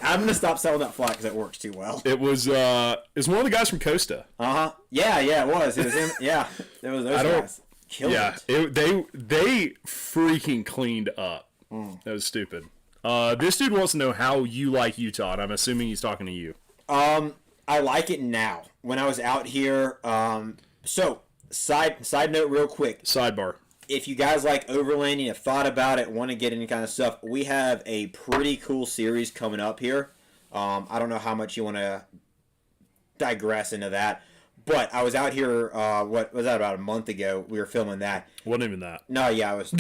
I'm gonna stop selling that fly because it works too well. It was one of the guys from Costa. Yeah, it was him. Yeah, it was those guys. Killed it. They freaking cleaned up. That was stupid. This dude wants to know how you like Utah, and I'm assuming he's talking to you. I like it now. When I was out here, so side note real quick. Sidebar. If you guys like Overland and have thought about it, want to get any kind of stuff, we have a pretty cool series coming up here. I don't know how much you want to digress into that, but I was out here, what was that, about a month ago? We were filming that. Wasn't even that. No, it was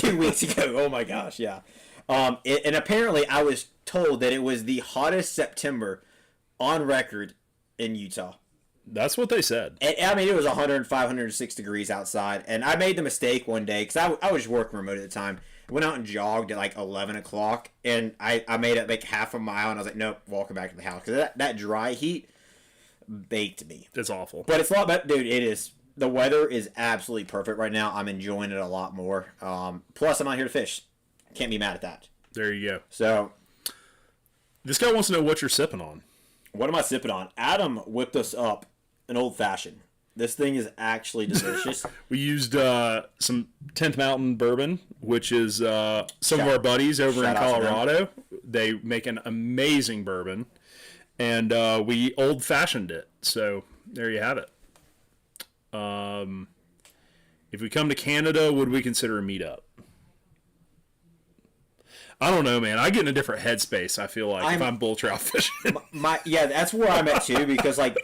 2 weeks ago. Oh my gosh, yeah. And apparently I was told that it was the hottest September on record in Utah. That's what they said. And, I mean, it was 105, 106 degrees outside. And I made the mistake one day, because I was working remote at the time. Went out and jogged at like 11 o'clock. And I made it like half a mile. And I was like, nope, walking back to the house. Because that dry heat baked me. It's awful. But it's a lot better. Dude, it is. The weather is absolutely perfect right now. I'm enjoying it a lot more. Plus, I'm out here to fish. Can't be mad at that. There you go. So, this guy wants to know what you're sipping on. What am I sipping on? Adam whipped us up an old-fashioned. This thing is actually delicious. We used some 10th Mountain bourbon, which is some of our buddies over in Colorado. They make an amazing bourbon, and we old-fashioned it. So there you have it. If we come to Canada, would we consider a meetup? I don't know, man. I get in a different headspace, I feel like, if I'm bull trout fishing. Yeah, that's where I'm at, too, because, like,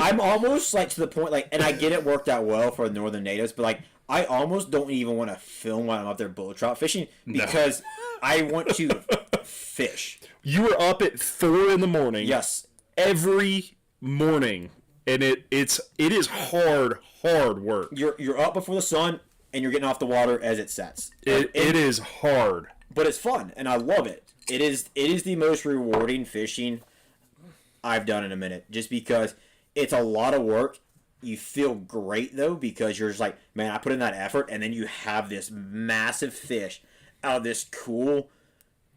I'm almost, like, to the point, like, and I get it worked out well for the northern natives, but, like, I almost don't even want to film while I'm up there bull trout fishing, because I want to fish. You were up at 4 in the morning. Yes. Every morning, and it is hard work. You're up before the sun, and you're getting off the water as it sets. It is hard. But it's fun, and I love it. It is the most rewarding fishing I've done in a minute, just because it's a lot of work. You feel great, though, because you're just like, man, I put in that effort, and then you have this massive fish out of this cool,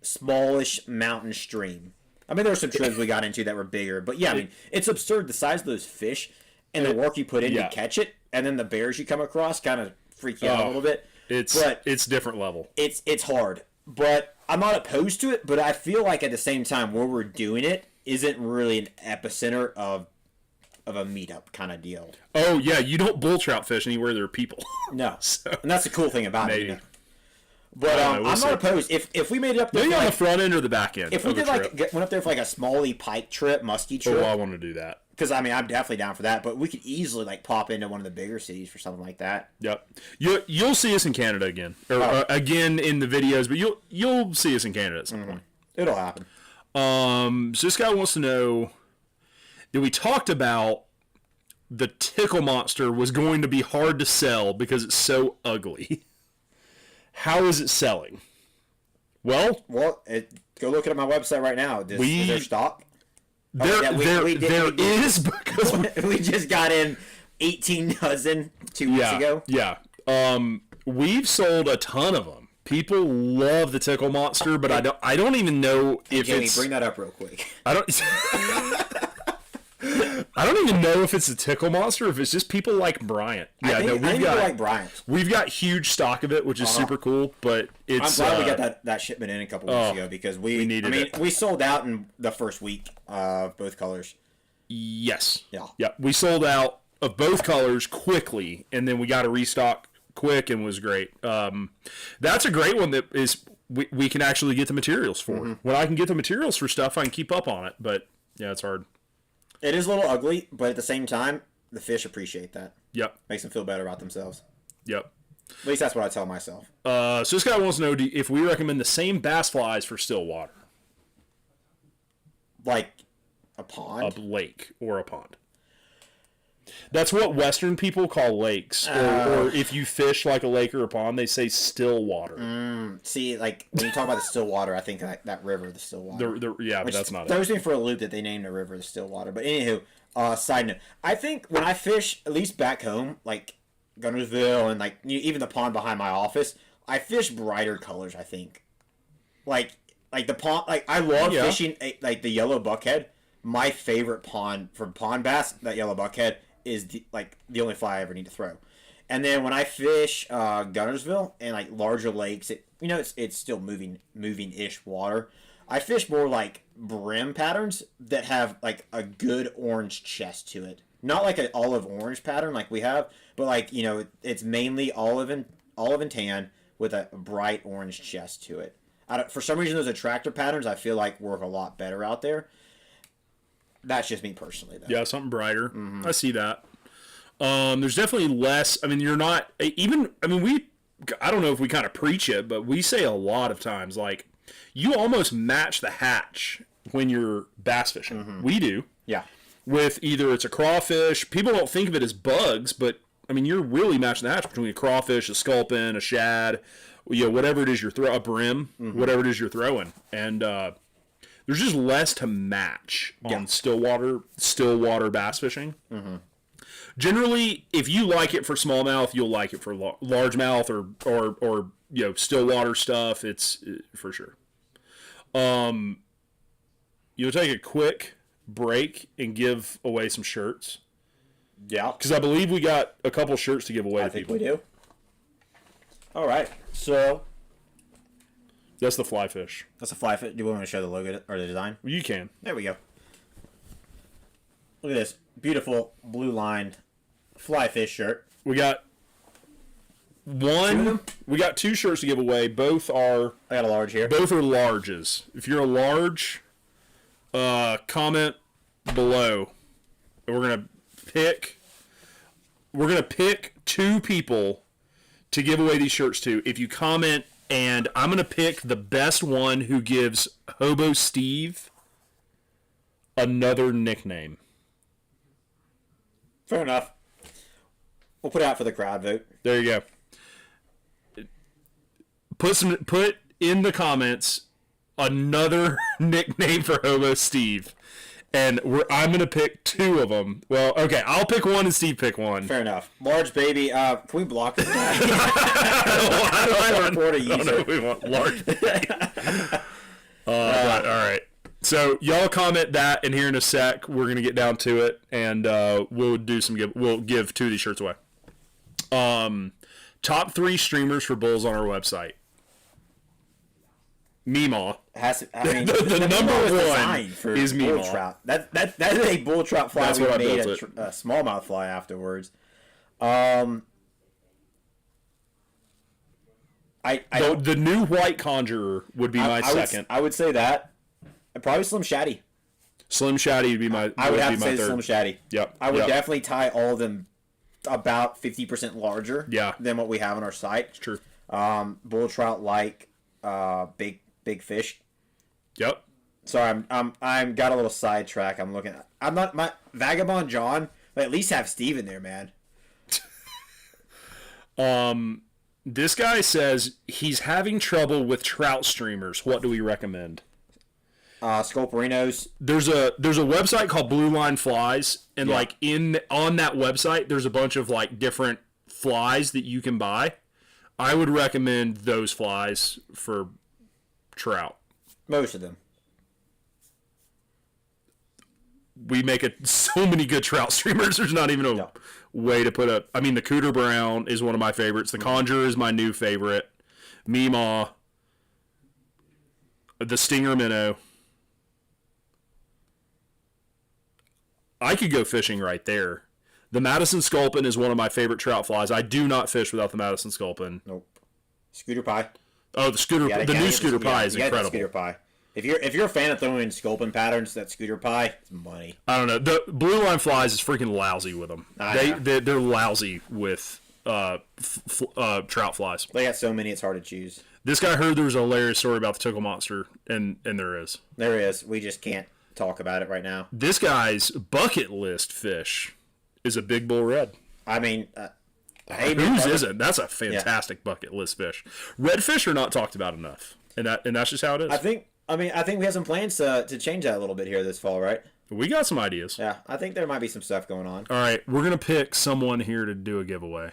smallish mountain stream. I mean, there were some trims we got into that were bigger, but yeah, I mean, it's absurd the size of those fish and the work you put in to catch it, and then the bears you come across kind of freak you out a little bit. It's different level. It's hard. But I'm not opposed to it, but I feel like at the same time where we're doing it isn't really an epicenter of a meetup kind of deal. Oh, yeah, you don't bull trout fish anywhere there are people. No. And that's the cool thing about it. You know? But we'll I'm not opposed. If we made it up there, maybe on the front end or the back end. If we did went up there for like a smally pike trip, muskie trip. Oh, I want to do that. Because I mean, I'm definitely down for that. But we could easily like pop into one of the bigger cities for something like that. Yep. You'll see us in Canada again, or again in the videos. But you'll see us in Canada at some point. It'll happen. So this guy wants to know that we talked about the Tickle Monster was going to be hard to sell because it's so ugly. How is it selling? Well, go look at my website right now. Is there stock? There is because we just got in 18 dozen 2 weeks ago. Yeah. We've sold a ton of them. People love the Tickle Monster, but I don't even know if Jamie, it's. Bring that up real quick. I don't even know if it's a Tickle Monster or if it's just people like Bryant. Yeah, I think people like Bryant. We've got huge stock of it, which is super cool. But it's. I'm glad we got that shipment in a couple weeks ago because we needed it. We sold out in the first week of both colors. Yes. Yeah. Yeah. We sold out of both colors quickly, and then we got a restock quick and was great. That's a great one that is we can actually get the materials for. Mm-hmm. When I can get the materials for stuff, I can keep up on it. But yeah, it's hard. It is a little ugly, but at the same time, the fish appreciate that. Yep. Makes them feel better about themselves. Yep. At least that's what I tell myself. So this guy wants to know if we recommend the same bass flies for still water. Like a pond? A lake or a pond. That's what Western people call lakes. Or if you fish like a lake or a pond, they say still water. See, like, when you talk about the still water, I think that river, the still water. But that's not it. Throws me for a loop that they named the river the still water. But anywho, side note. I think when I fish, at least back home, like Gunnersville and like even the pond behind my office, I fish brighter colors, I think. Like the pond, like I love fishing like the yellow buckhead. My favorite pond for pond bass, that yellow buckhead, is the only fly I ever need to throw. And then when I fish Gunnersville and like larger lakes, it's still moving-ish water. I fish more like brim patterns that have like a good orange chest to it. Not like an olive orange pattern like we have, but like it's mainly olive and tan with a bright orange chest to it. For some reason, those attractor patterns I feel like work a lot better out there. That's just me personally, though. Yeah, something brighter. Mm-hmm. I see that. There's definitely less. I mean, you're not even. I mean, I don't know if we kind of preach it, but we say a lot of times like you almost match the hatch when you're bass fishing. Mm-hmm. We do. Yeah. With either it's a crawfish. People don't think of it as bugs, but I mean, you're really matching the hatch between a crawfish, a sculpin, a shad, whatever it is you're throwing, a brim, whatever it is you're throwing. And there's just less to match on stillwater bass fishing. Mm-hmm. Generally, if you like it for smallmouth, you'll like it for largemouth or stillwater stuff. It's for sure. You'll take a quick break and give away some shirts. Yeah. Because I believe we got a couple shirts to give away to people. I think we do. All right. So. That's the fly fish. That's a fly fish. Do you want me to show the logo or the design? You can. There we go. Look at this beautiful blue lined fly fish shirt. We got one. We got 2 shirts to give away. Both are. I got a large here. Both are larges. If you're a large, comment below. And we're gonna pick 2 people to give away these shirts to. If you comment, and I'm gonna pick the best one who gives Hobo Steve another nickname. Fair enough. We'll put it out for the crowd vote. There you go. Put in the comments another nickname for Hobo Steve. And I'm gonna pick 2 of them. Well, okay, I'll pick one and Steve pick one. Fair enough. Large baby. Can we block this guy? I don't know if we want large baby. All right. So y'all comment that, and here in a sec we're gonna get down to it, and we'll give 2 of these shirts away. Top 3 streamers for bulls on our website. Meemaw. The number one is Meemaw. Trout. That is a bull trout fly. We made a smallmouth fly afterwards. The new white conjurer would be my second. I would say that. Probably Slim Shaddy. Slim Shaddy would be my. I would have to say third. Slim Shaddy. Yep. I would definitely tie all of them about 50% larger. Than what we have on our site. It's true. Bull trout like big fish. Yep. Sorry, I'm got a little sidetrack. I'm looking at. I'm not my Vagabond John, but at least have Steve in there, man. This guy says he's having trouble with trout streamers. What do we recommend? Sculperinos. There's a website called Blue Line Flies, and on that website, there's a bunch of different flies that you can buy. I would recommend those flies for trout. Most of them. We make so many good trout streamers. There's not even a way to put up. I mean, the Cooter Brown is one of my favorites. The Conjurer is my new favorite. Meemaw. The Stinger Minnow. I could go fishing right there. The Madison Sculpin is one of my favorite trout flies. I do not fish without the Madison Sculpin. Nope. Scooter Pie. Oh, the new Scooter Pie is incredible. Scooter Pie. If you're a fan of throwing sculpin patterns, that Scooter Pie, it's money. I don't know. The Blue Line Flies is freaking lousy with them. They're lousy with trout flies. They got so many, it's hard to choose. This guy heard there was a hilarious story about the Tickle Monster, and there is. There is. We just can't talk about it right now. This guy's bucket list fish is a big bull red. I mean, whose isn't? That's a fantastic bucket list fish. Redfish are not talked about enough, and that's just how it is. I think we have some plans to change that a little bit here this fall, right? We got some ideas. Yeah, I think there might be some stuff going on. All right, we're gonna pick someone here to do a giveaway.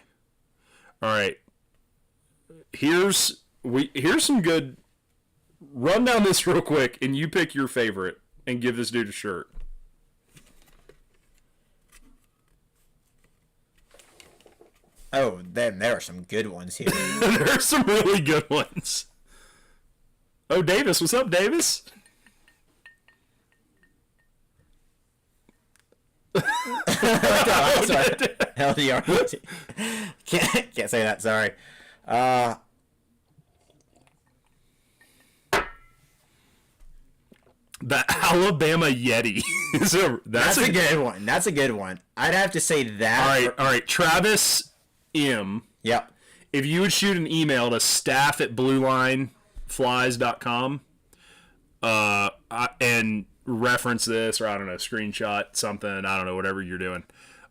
All right, here's some good. Run down this real quick, and you pick your favorite and give this dude a shirt. Oh, then there are some good ones here. There are some really good ones. Oh, Davis. What's up, Davis? Oh, sorry. LDR. Can't say that. Sorry. The Alabama Yeti. That's a good one. That's a good one. I'd have to say that. All right. Travis M. Yep. If you would shoot an email to staff@bluelineflies.com, and reference this, or I don't know, screenshot something, I don't know, whatever you're doing.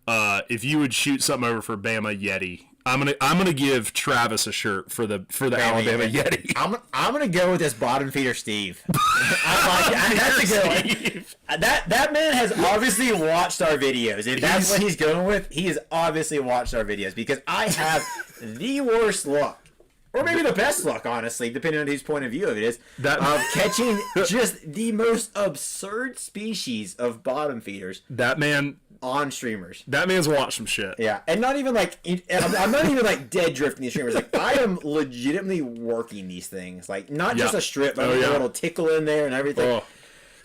If you would shoot something over for Bama Yeti, I'm gonna give Travis a shirt for the Alabama Yeti. I'm gonna go with this bottom feeder Steve. That's a good one. That man has obviously watched our videos. If that's what he's going with, he has obviously watched our videos, because I have the worst luck. Or maybe the best luck, honestly, depending on whose point of view of it is, of catching just the most absurd species of bottom feeders. That man on streamers. That man's watched some shit. Yeah, and not even like I'm not even like dead drifting these streamers. Like, I am legitimately working these things. Like, not just a strip, but a little tickle in there and everything. Oh.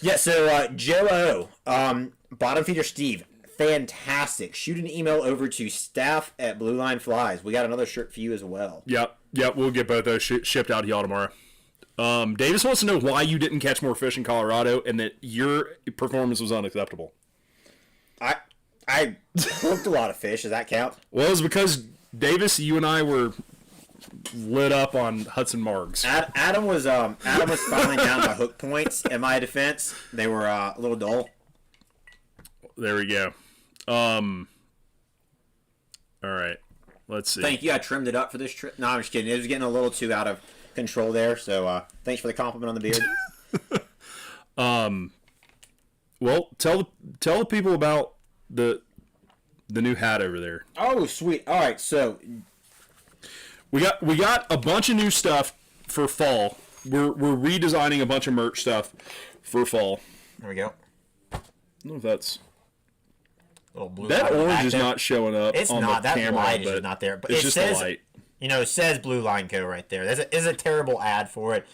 Yeah. So Joe O, bottom feeder Steve, fantastic. Shoot an email over to staff@BlueLineFlies. We got another shirt for you as well. Yep. We'll get both those shipped out to y'all tomorrow. Davis wants to know why you didn't catch more fish in Colorado and that your performance was unacceptable. I hooked a lot of fish. Does that count? Well, it's because, Davis, you and I were lit up on Hudson Margs. Adam was finally down my hook points. In my defense, they were a little dull. There we go. All right. Let's see. Thank you. I trimmed it up for this trip. No, I'm just kidding. It was getting a little too out of control there. So thanks for the compliment on the beard. Well, tell the people about the new hat over there. Oh, sweet. All right. So we got a bunch of new stuff for fall. We're redesigning a bunch of merch stuff for fall. There we go. I don't know if that's... Blue that orange is not showing up on the camera. That light is just not there. But it's it just says, the light. It says Blue Line Co. right there. There's a terrible ad for it.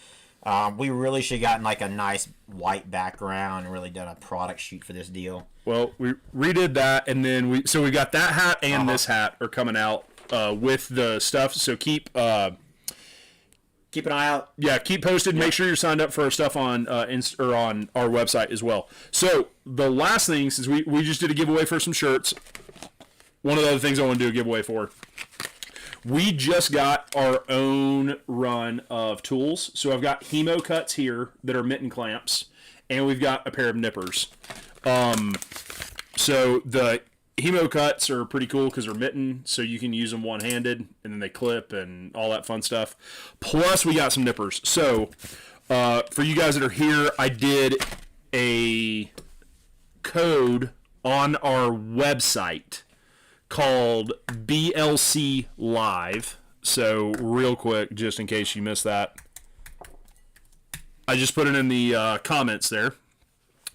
We really should have gotten like a nice white background and really done a product shoot for this deal. Well, we redid that, and then we got that hat and this hat are coming out with the stuff. So keep an eye out. Yeah, keep posted. Yeah. Make sure you're signed up for our stuff on on our website as well. So the last thing, since we just did a giveaway for some shirts, one of the other things I want to do a giveaway for. We just got our own run of tools. So I've got hemo cuts here that are mitten clamps, and we've got a pair of nippers. So the hemo cuts are pretty cool because they're mitten, so you can use them one-handed, and then they clip and all that fun stuff. Plus, we got some nippers. So for you guys that are here, I did a code on our website called BLC Live. So real quick, just in case you missed that, I just put it in the comments there.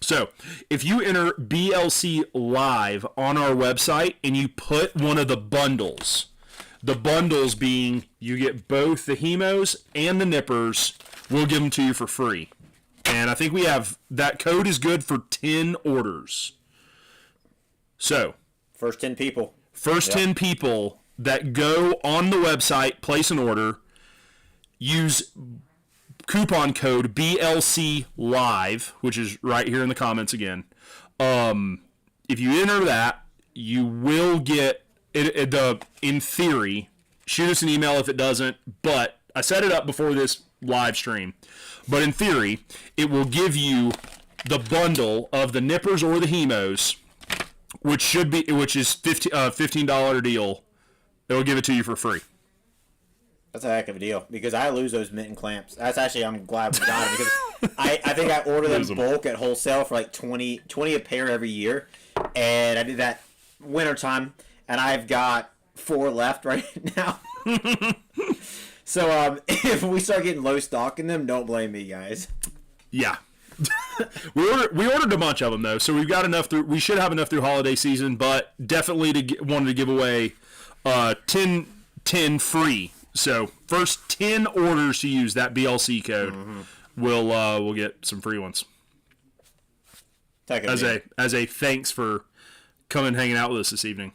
So if you enter BLC Live on our website and you put one of the bundles being you get both the hemos and the nippers, we'll give them to you for free. And I think we have, that code is good for 10 orders. So first 10 people. First 10 people that go on the website, place an order, use coupon code BLC Live, which is right here in the comments again. If you enter that, you will get it. In theory, shoot us an email if it doesn't, but I set it up before this live stream. But in theory, it will give you the bundle of the nippers or the hemos, which is $15 deal. It will give it to you for free. That's a heck of a deal, because I lose those mitten clamps. That's actually, I'm glad we got them, because I think I order them bulk at wholesale for like 20 a pair every year, and I did that wintertime, and I've got 4 left right now. So if we start getting low stock in them, don't blame me, guys. Yeah. we ordered a bunch of them though, so we've got enough through. We should have enough through holiday season, but definitely wanted to give away 10 free. So first 10 orders to use that BLC code, we'll get some free ones. As a thanks for coming and hanging out with us this evening.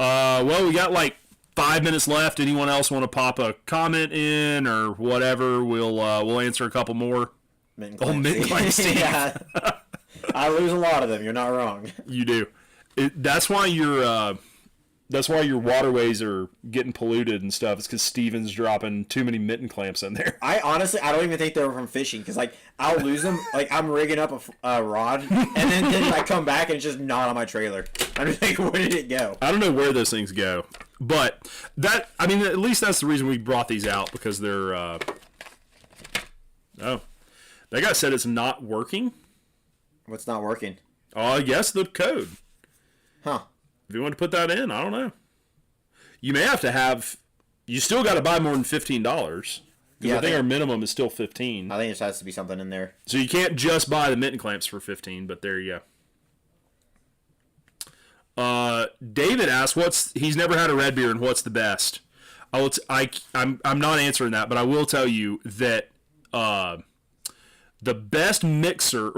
Well, we got like 5 minutes left. Anyone else want to pop a comment in or whatever? We'll answer a couple more. Mint clamps. Yeah. I lose a lot of them. You're not wrong. You do. That's why That's why your waterways are getting polluted and stuff. It's because Steven's dropping too many mitten clamps in there. I honestly, I don't even think they were from fishing because, like, I'll lose them. Like, I'm rigging up a rod, and then I come back and it's just not on my trailer. I'm just like, where did it go? I don't know where those things go, but that, I mean, at least that's the reason we brought these out, because they're. Oh, that guy said it's not working. What's not working? Oh, I guess the code. Huh. If you want to put that in, I don't know. You may have to have. You still got to buy more than $15. Yeah, I think our minimum is still 15. I think there has to be something in there. So you can't just buy the mitten clamps for 15, but there you go. David asks, he's never had a red beer and what's the best? I'm not answering that, but I will tell you that the best mixer,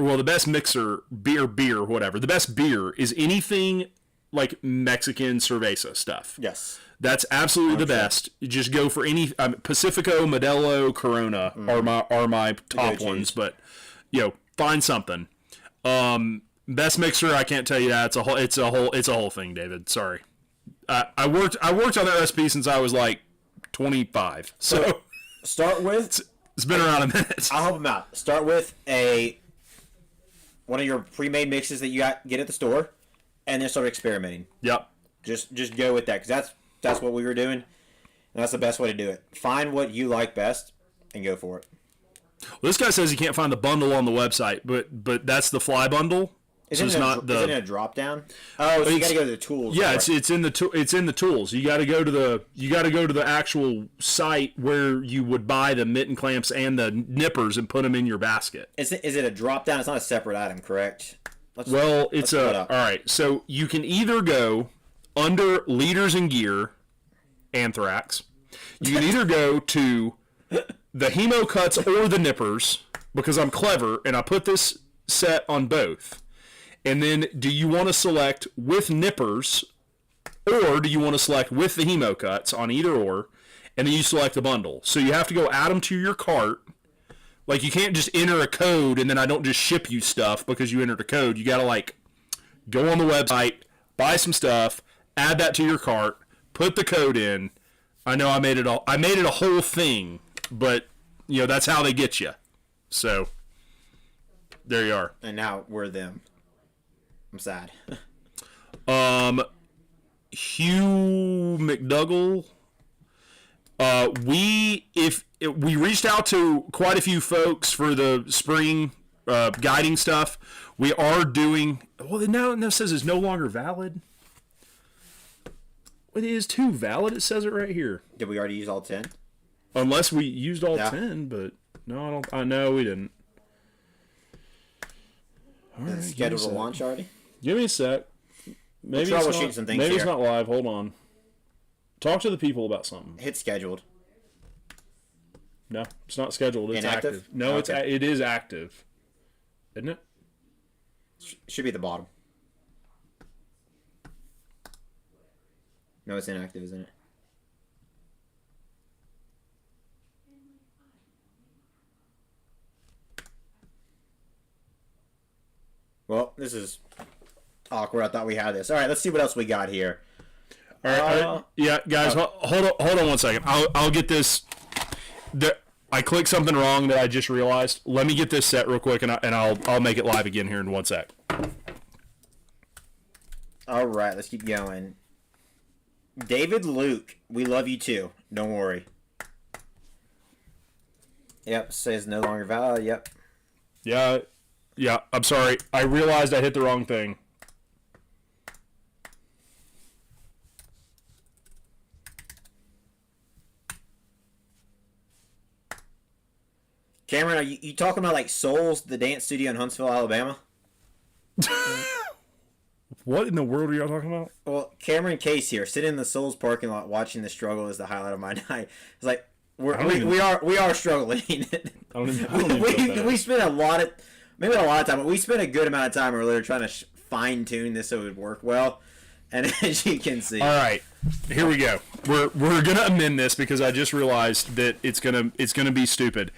beer, whatever, the best beer is anything like Mexican cerveza stuff. Yes. That's absolutely the best. You just go for any Pacifico, Modelo, Corona are my top ones, but find something. Best mixer, I can't tell you that. It's a whole thing, David. Sorry. I worked on that recipe since I was like 25. So start with it's been around a minute. I'll help him out. Start with one of your pre-made mixes that you get at the store, and then start experimenting. Yep. Just go with that, because that's what we were doing, and that's the best way to do it. Find what you like best and go for it. Well, this guy says he can't find the bundle on the website, but that's the fly bundle. Is it in a drop down? Oh, so you got to go to the tools. Yeah, it's in the tools. You got to go to the actual site where you would buy the mitten clamps and the nippers and put them in your basket. Is it a drop down? It's not a separate item, correct? All right. So you can either go under leaders and gear, Anthrax. You can either go to the Hemo cuts or the nippers, because I'm clever and I put this set on both. And then, do you want to select with nippers, or do you want to select with the Hemo cuts on either or, and then you select the bundle? So you have to go add them to your cart. Like, you can't just enter a code and then I don't just ship you stuff because you entered a code. You got to, go on the website, buy some stuff, add that to your cart, put the code in. I know I made it a whole thing, but, that's how they get you. So, there you are. And now we're them. I'm sad. Hugh McDougall. We reached out to quite a few folks for the spring guiding stuff. We are doing. Well, now it says it's no longer valid. It is too valid. It says it right here. Did we already use all 10? Unless we used all 10, but no, I don't. I know we didn't. All right, scheduled a launch already. Give me a sec. Maybe it's not live. Hold on. Talk to the people about something. Hit scheduled. No, it's not scheduled. It's inactive? active. No, okay. It is active. Isn't it? Should be at the bottom. No, it's inactive, isn't it? Well, this is awkward. I thought we had this. All right, let's see what else we got here. All right, yeah, guys, hold on 1 second. I'll get this. I clicked something wrong that I just realized. Let me get this set real quick, and I'll make it live again here in 1 sec. All right, let's keep going. David Luke, we love you too. Don't worry. Yep, says no longer valid. Yep. Yeah, I'm sorry. I realized I hit the wrong thing. Cameron, are you talking about Souls, the dance studio in Huntsville, Alabama? What in the world are y'all talking about? Well, Cameron Case here, sitting in the Souls parking lot watching the struggle is the highlight of my night. It's like we are struggling. We spent a lot of time, but we spent a good amount of time earlier trying to fine tune this so it would work well. And as you can see, all right, here we go. We're gonna amend this because I just realized that it's gonna be stupid.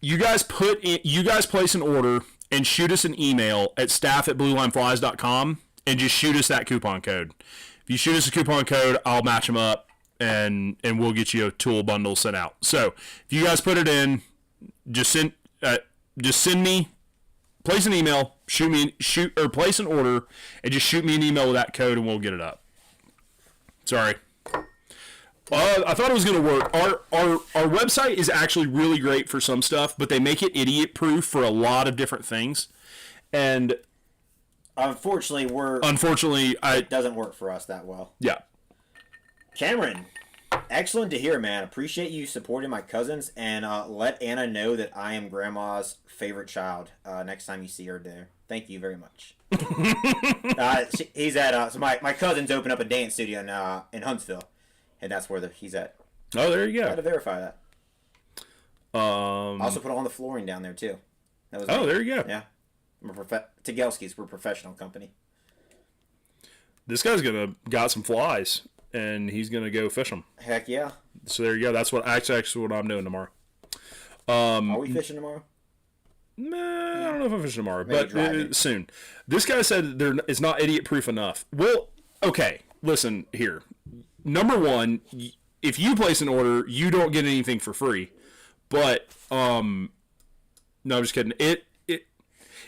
You guys place an order and shoot us an email at staff@bluelineflies.com and just shoot us that coupon code. If you shoot us a coupon code, I'll match them up, and we'll get you a tool bundle sent out. So if you guys put it in, just send me, place an email, place an order, and just shoot me an email with that code, and we'll get it up. Sorry. I thought it was going to work. Our website is actually really great for some stuff, but they make it idiot-proof for a lot of different things. And unfortunately, it doesn't work for us that well. Yeah. Cameron, excellent to hear, man. Appreciate you supporting my cousins, and let Anna know that I am Grandma's favorite child next time you see her there. Thank you very much. He's at so my cousins opened up a dance studio in Huntsville, and that's where he's at. Oh, there you go. I had to verify that. Also put on the flooring down there too. There you go. Yeah, Tigelski's. We're a professional company. This guy's got some flies, and he's gonna go fish them. Heck yeah! So there you go. That's actually what I'm doing tomorrow. Are we fishing tomorrow? Nah, I don't know if I'm fishing tomorrow, but soon. This guy said it's not idiot-proof enough. Well, okay, listen here. Number one, if you place an order, you don't get anything for free. But, no, I'm just kidding.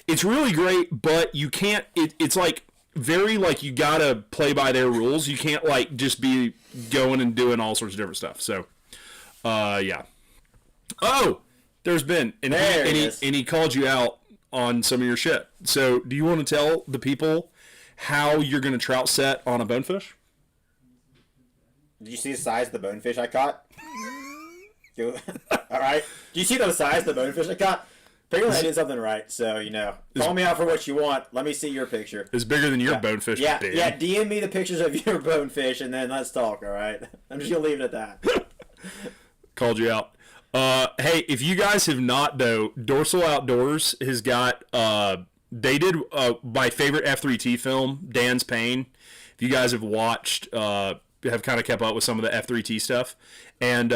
It's really great, but you can't, it's like, very, like, you gotta play by their rules. You can't, like, just be going and doing all sorts of different stuff. So, yeah. Oh! There's been, and he called you out on some of your shit. So, do you want to tell the people how you're going to trout set on a bonefish? Did you see the size of the bonefish I caught? All right. Do you see the size of the bonefish I caught? Apparently I did something right, so, call me out for what you want. Let me see your picture. It's bigger than your bonefish. Yeah, DM me the pictures of your bonefish, and then let's talk, all right? I'm just going to leave it at that. Called you out. Hey, if you guys have not, though, Dorsal Outdoors has got, they did my favorite F3T film, Dan's Pain. If you guys have watched, have kind of kept up with some of the F3T stuff. And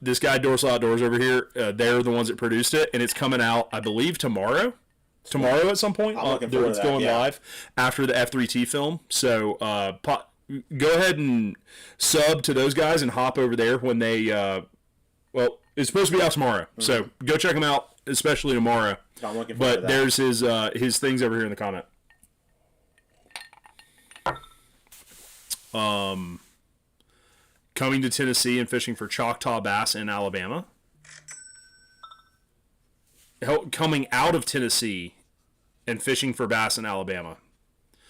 this guy, Dorsal Outdoors over here, they're the ones that produced it. And it's coming out, I believe, tomorrow. Tomorrow at some point. It's going live after the F3T film. So go ahead and sub to those guys and hop over there when they, it's supposed to be out tomorrow, so go check them out, especially tomorrow. I'm looking forward to that. There's his things over here in the comment. Coming to Tennessee and fishing for Choctaw bass in Alabama. Coming out of Tennessee and fishing for bass in Alabama.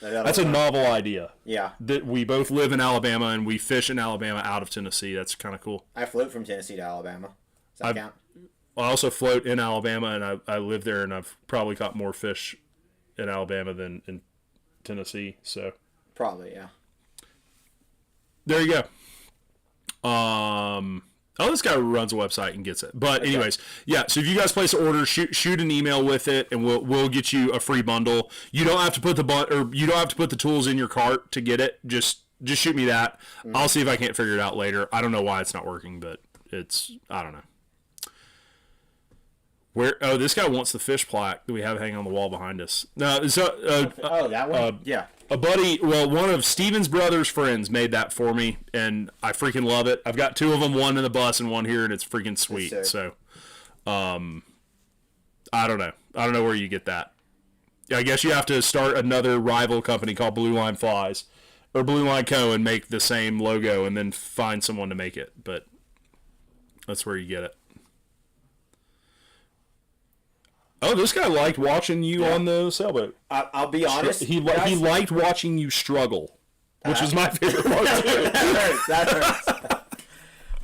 That's a novel idea. Yeah. That we both live in Alabama and we fish in Alabama out of Tennessee. That's kind of cool. I float from Tennessee to Alabama. Does that count? I also float in Alabama, and I live there, and I've probably caught more fish in Alabama than in Tennessee. So probably, yeah. There you go. This guy runs a website and gets it. But anyways, yeah. So if you guys place an order, shoot an email with it, and we'll get you a free bundle. You don't have to put the tools in your cart to get it. Just shoot me that. I'll see if I can't figure it out later. I don't know why it's not working, but I don't know. This guy wants the fish plaque that we have hanging on the wall behind us. No, that one? Yeah. A buddy, one of Steven's brother's friends made that for me, and I freaking love it. I've got two of them, one in the bus and one here, and it's freaking sweet. So, I don't know. I don't know where you get that. I guess you have to start another rival company called Blue Line Flies, or Blue Line Co., and make the same logo, and then find someone to make it. But that's where you get it. Oh, this guy liked watching you on the sailboat. I'll be honest. He liked watching you struggle, which is my favorite part. That hurts.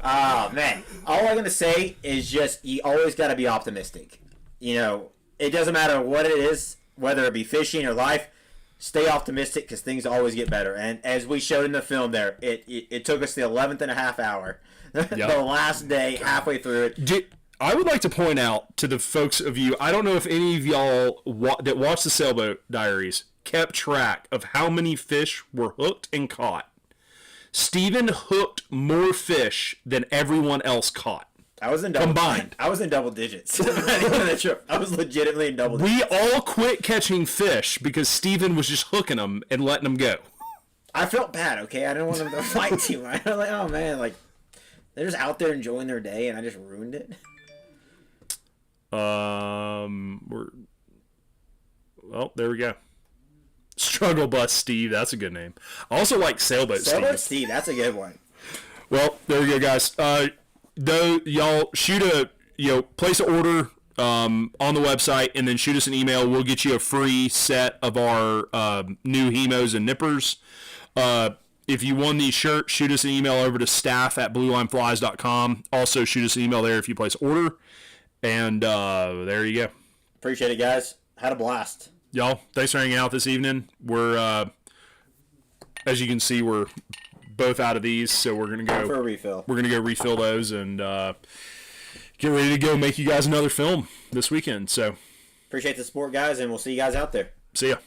Oh, man. All I'm going to say is just you always got to be optimistic. It doesn't matter what it is, whether it be fishing or life, stay optimistic because things always get better. And as we showed in the film there, it took us the 11th and a half hour, the last day, halfway through it. I would like to point out to the folks of you, I don't know if any of y'all that watch the Sailboat Diaries kept track of how many fish were hooked and caught. Steven hooked more fish than everyone else caught. I was in combined. I was in double digits. I was legitimately in double digits. We all quit catching fish because Steven was just hooking them and letting them go. I felt bad, okay? I didn't want them to fight too much. I was like, oh, man, like, they're just out there enjoying their day, and I just ruined it. Well, there we go. Struggle Bus Steve, that's a good name. I also like Sailboat Steve. Sailboat Steve, that's a good one. Well, there we go, guys. Though y'all place an order on the website, and then shoot us an email. We'll get you a free set of our new Hemos and Nippers. If you won these shirts, shoot us an email over to staff@bluelineflies.com. Also, shoot us an email there if you place order. And there you go. Appreciate it, guys. Had a blast. Y'all, thanks for hanging out this evening. We're, as you can see, we're both out of these, so we're gonna go for a refill. We're gonna go refill those and get ready to go make you guys another film this weekend. So appreciate the support, guys, and we'll see you guys out there. See ya.